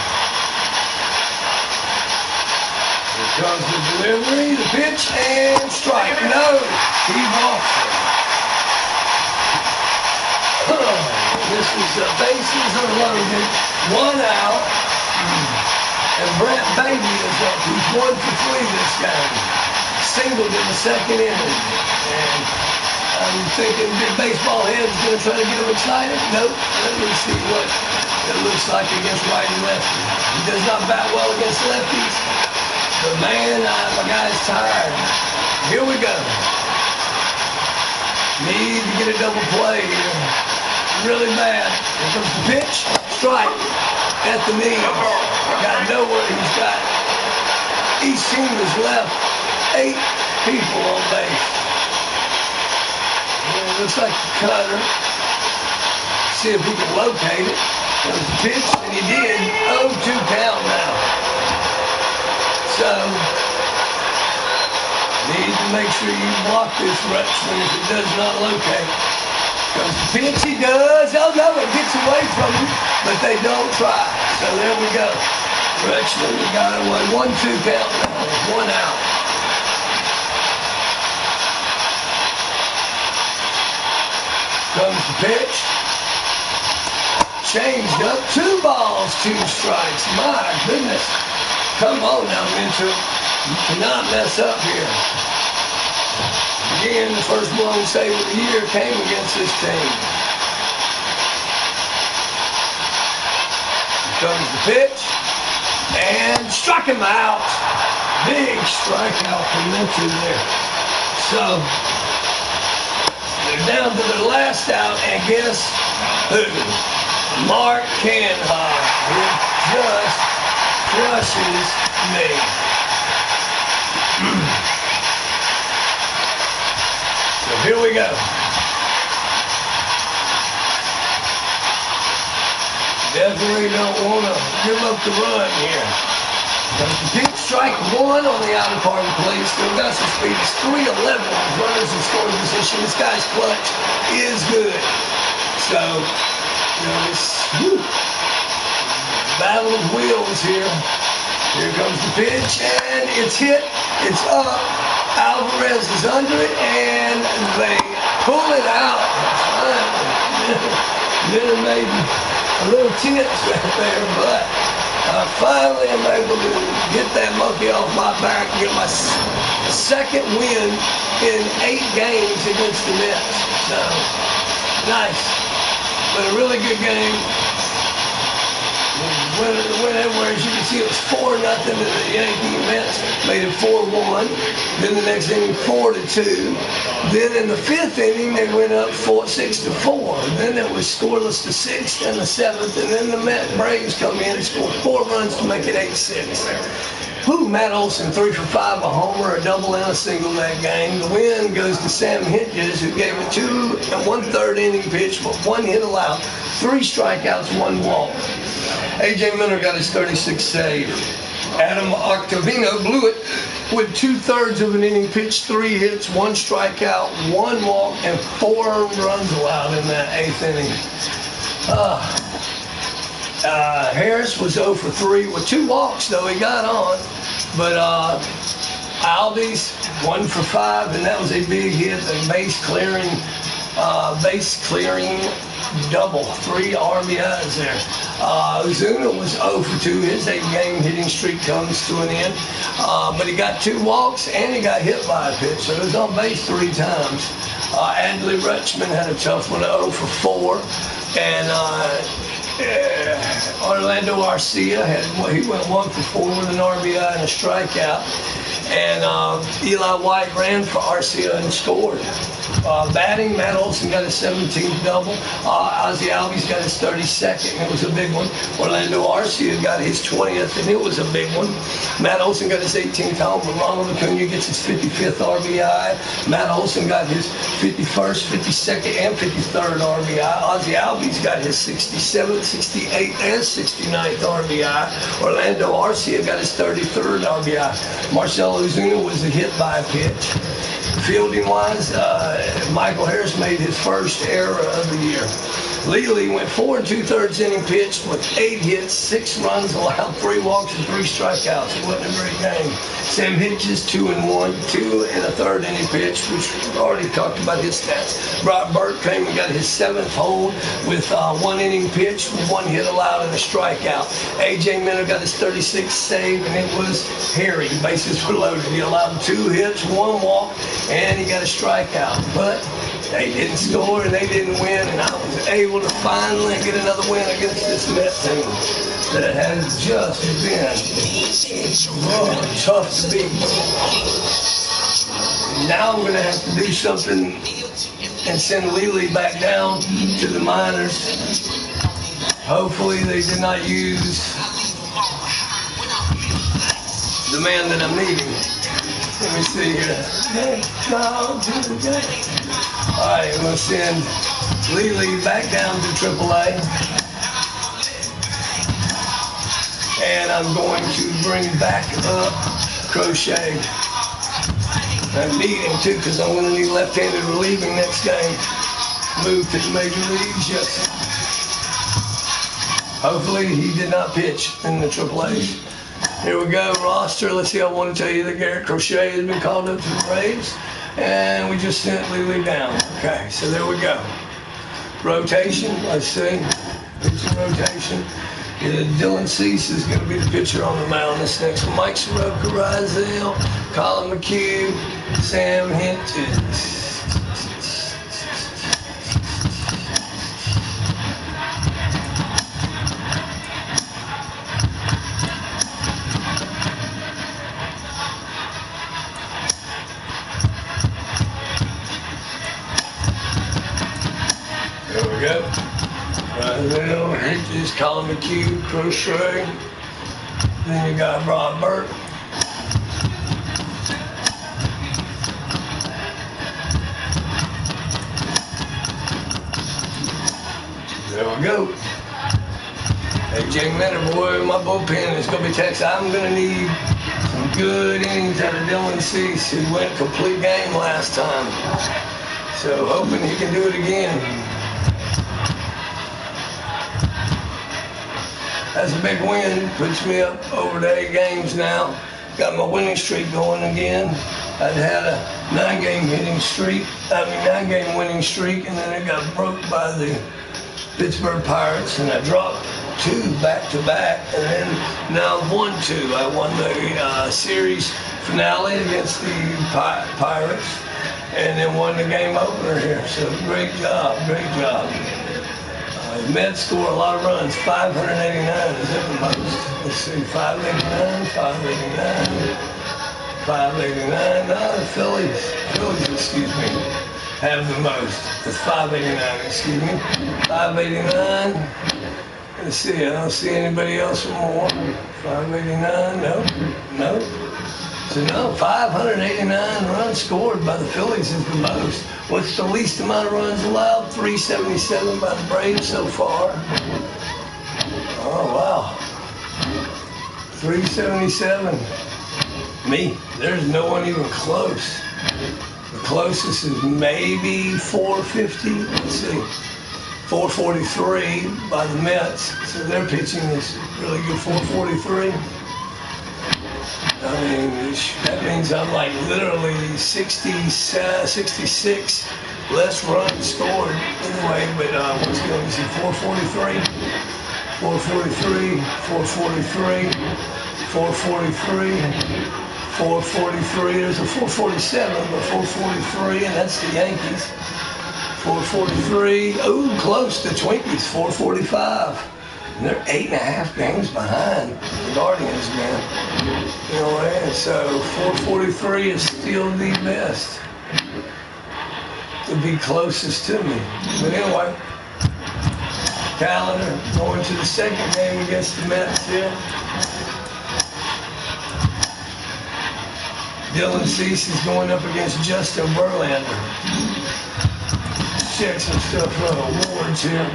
Here comes the delivery, the pitch, and strike. No, he walks it. This is bases are loaded, 1 out, and Brett Beatty is up. He's 1 for 3 this game. Singled in the second inning. And I'm thinking the baseball head's going to try to get him excited. Nope. Let me see what it looks like against right and lefty. He does not bat well against lefties. But man, my guy's tired. Here we go. Need to get a double play here. Really bad. Here comes the pitch. Strike at the knees. Got to know where he's got. Each team has left 8 people on base. It looks like the cutter. See if we can locate it. Comes the pitch, and he did. 0-2 count now. So, need to make sure you block this Rutschman if it does not locate. Comes the pitch, he does. Oh no, it gets away from him, but they don't try. So there we go. Rutschman got away. 1-2 count now. 1 out. Comes the pitch. Changed up. 2 balls, 2 strikes. My goodness. Come on now, Minter. You cannot mess up here. Again, the first blown save of the year came against this team. Here comes the pitch. And struck him out. Big strikeout from Minter there. So, they're down to their last out, and guess who? Mark Canhart, who just crushes me. So here we go. Definitely don't want to give up the run here. Deep strike 1 on the outer part of the plate. Still got some speed. It's 3-11 with runners in scoring position. This guy's clutch is good. So Whew, battle of wheels here. Here comes the pitch, and it's hit. It's up. Alvarez is under it, and they pull it out. Then made a little tense right there, but finally I'm able to get that monkey off my back and get my second win in 8 games against the Mets. So, nice. But a really good game. Went everywhere. As you can see, it was 4-0 to the Yankee Mets. Made it 4-1. Then the next inning, 4-2. Then in the 5th inning, they went up 6-4. Then it was scoreless the 6th and the 7th. And then the Braves come in and scored 4 runs to make it 8-6. Matt Olson, 3 for 5, a homer, a double, and a single that game. The win goes to Sam Hentges, who gave a 2 1/3 inning pitch with 1 hit allowed, 3 strikeouts, 1 walk. A.J. Minter got his 36th save. Adam Octavino blew it with 2/3 of an inning pitch, 3 hits, 1 strikeout, 1 walk, and 4 runs allowed in that 8th inning. Harris was 0 for 3 with 2 walks, though he got on. But Albies 1 for 5, and that was a big hit, a base clearing double, 3 RBIs there. Ozuna was 0 for 2. His 8-game hitting streak comes to an end. But he got 2 walks and he got hit by a pitch, so he was on base 3 times. Adley Rutschman had a tough one, 0 for 4. And Orlando Arcia he went 1 for 4 with an RBI and a strikeout. And Eli White ran for Arcia and scored. Batting, Matt Olson got his 17th double. Ozzie Albies got his 32nd, and it was a big one. Orlando Arcia got his 20th, and it was a big one. Matt Olson got his 18th home, but Ronald Acuna gets his 55th RBI. Matt Olson got his 51st, 52nd, and 53rd RBI. Ozzie Albies got his 67th, 68th, and 69th RBI. Orlando Arcia got his 33rd RBI. Marcell Ozuna was hit by a pitch. Fielding-wise, Michael Harris made his first error of the year. Lely went 4 2/3 inning pitch with 8 hits, 6 runs allowed, 3 walks, and 3 strikeouts. It wasn't a great game. Sam Hentges 2 1, 2 1/3 inning pitch, which we've already talked about his stats. Brock Burke came and got his 7th hold with 1 inning pitch, 1 hit allowed, and a strikeout. A.J. Minter got his 36th save, and it was hairy. Bases were loaded. He allowed 2 hits, 1 walk, and he got a strikeout. But they didn't score and they didn't win, and I was able to finally get another win against this Mets team that has just been tough to beat. Now I'm going to have to do something and send Lely back down to the minors. Hopefully they did not use the man that I'm needing. Let me see here. All right, I'm going to send Lely back down to AAA. And I'm going to bring back up Crochet. I need him too, because I'm going to need left-handed relieving next game. Move to the major leagues, yes. Hopefully he did not pitch in the AAAs. Here we go, roster. Let's see, I want to tell you that Garrett Crochet has been called up to the Braves. And we just sent Lely down. Okay, so there we go. Rotation, let's see. Pitching rotation. Dylan Cease is going to be the pitcher on the mound this next one. Mike Soroka, Rizal, Colin McHugh, Sam Hentges. There we go. Rizal, Hentges, Colin McHugh, Crochet. Then you got Rob Burke. There we go. A.J. Minter, boy, my bullpen is going to be Texas. I'm going to need some good innings out of Dylan Cease, who went complete game last time. So hoping he can do it again. Has a big win, puts me up over to 8 games now. Got my winning streak going again. I'd had a 9-game winning streak, and then it got broke by the Pittsburgh Pirates, and I dropped 2 back-to-back, and then now I've won 2. I won the series finale against the Pirates, and then won the game opener here. So great job. The Mets score a lot of runs. 589 is at the most. Let's see, 589. No, the Phillies, have the most. It's 589, excuse me. 589. Let's see, I don't see anybody else with more. 589, no. So no, 589 runs scored by the Phillies is the most. What's the least amount of runs allowed? 377 by the Braves so far. Oh, wow. 377. Me, there's no one even close. The closest is maybe 450. Let's see. 443 by the Mets. So their pitching is really good. 443. I mean, that means I'm like literally 66 less runs scored anyway. But what's going to see? 443. 443. 443. 443. 443. There's a 447, but 443, and that's the Yankees. 443. Oh, close to Twinkies. 445. And they're 8.5 games behind the Guardians, man. You know, and so 443 is still the best to be closest to me. But anyway, calendar going to the second game against the Mets here. Dylan Cease is going up against Justin Verlander. Check some stuff for awards here.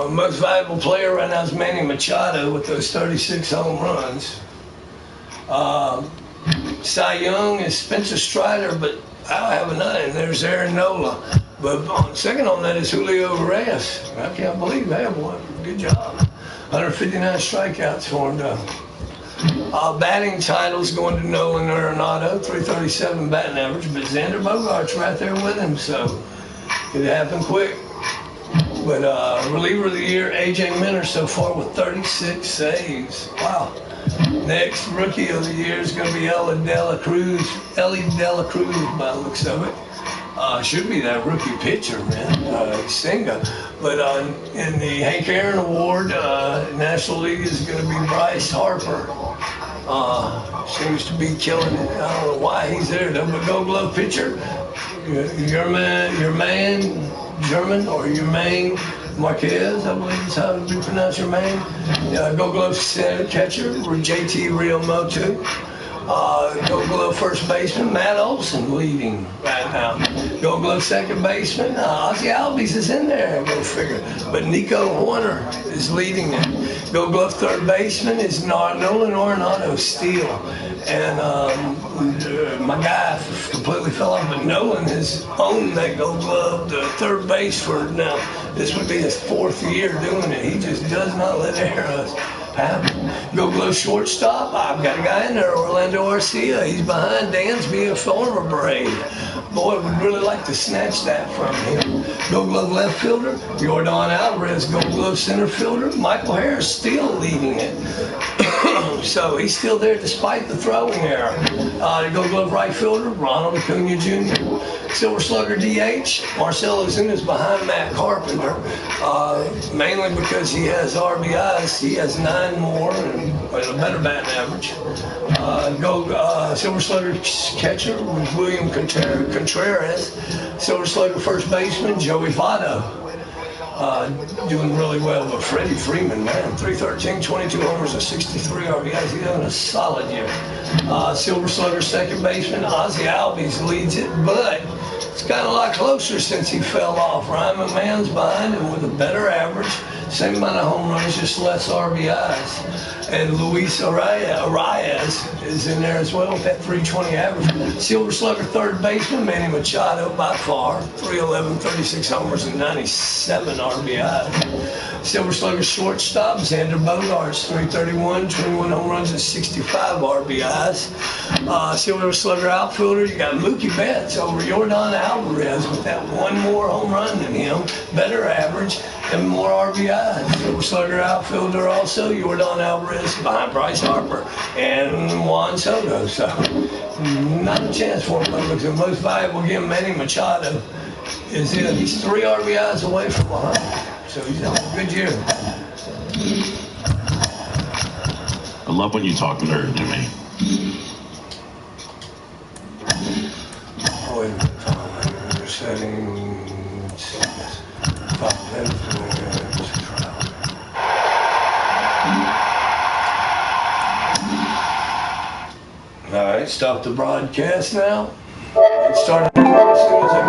Most valuable player right now is Manny Machado with those 36 home runs. Cy Young is Spencer Strider, but I don't have another. And there's Aaron Nola. But second on that is Julio Reyes. I can't believe that one. Good job. 159 strikeouts for him, though. Batting titles going to Nolan Arenado, 337 batting average, but Xander Bogaerts right there with him, so it happened quick. But reliever of the year, AJ Minter so far with 36 saves. Wow. Next rookie of the year is going to be Ellie Dela Cruz by the looks of it. Should be that rookie pitcher, man, Senga. But in the Hank Aaron Award, National League is going to be Bryce Harper. Seems to be killing it. I don't know why he's there, though, but Gold Glove pitcher, your man Marquez, I believe is how to pronounce your name. Gold Glove catcher, JT Realmuto. Gold Glove first baseman, Matt Olson leading right now. Gold Glove second baseman, Ozzie Albies is in there, go figure. But Nico Horner is leading it. Gold Glove third baseman is Nolan Arenado Steele. And my guy completely fell off, but Nolan has owned that Gold Glove, the third base for now. This would be his 4th year doing it. He just does not let errors happen. Gold Glove shortstop, I've got a guy in there, Orlando Arcia. He's behind Dansby, a former Brave. Boy, would really like to snatch that from him. Gold Glove left fielder, Jordan Alvarez. Gold Glove center fielder, Michael Harris still leading it. So he's still there despite the throwing error. Gold Glove right fielder, Ronald Acuna Jr. Silver Slugger DH, Marcell Ozuna's behind Matt Carpenter, mainly because he has RBIs. He has 9 more and a better batting average. Silver Slugger catcher was William Contreras. Silver Slugger first baseman, Joey Votto. Doing really well, but Freddie Freeman, man, 313, 22 homers, and 63 RBIs. He's having a solid year. Silver Slugger second baseman, Ozzie Albies leads it, but it's got a lot closer since he fell off. Ryan McMahon's behind him with a better average. Same amount of home runs, just less RBIs. And Luis Arias is in there as well with that 320 average. Silver Slugger third baseman, Manny Machado by far, 311, 36 homers and 97 RBIs. Silver Slugger shortstop, Xander Bogaerts, 331, 21 home runs and 65 RBIs. Silver Slugger outfielder, you got Mookie Betts over Yordan Alvarez with that one more home run than him, better average and more RBIs. Silver Slugger outfielder also, Yordan Alvarez behind Bryce Harper and Juan Soto. So not a chance for him. The most valuable game, Manny Machado, is in. He's 3 RBIs away from 100. So he's having a good year. I love when you talk nerd to me. Oh, wait a minute. Settings. 5 minutes. All right, stop the broadcast now. It started as soon as I get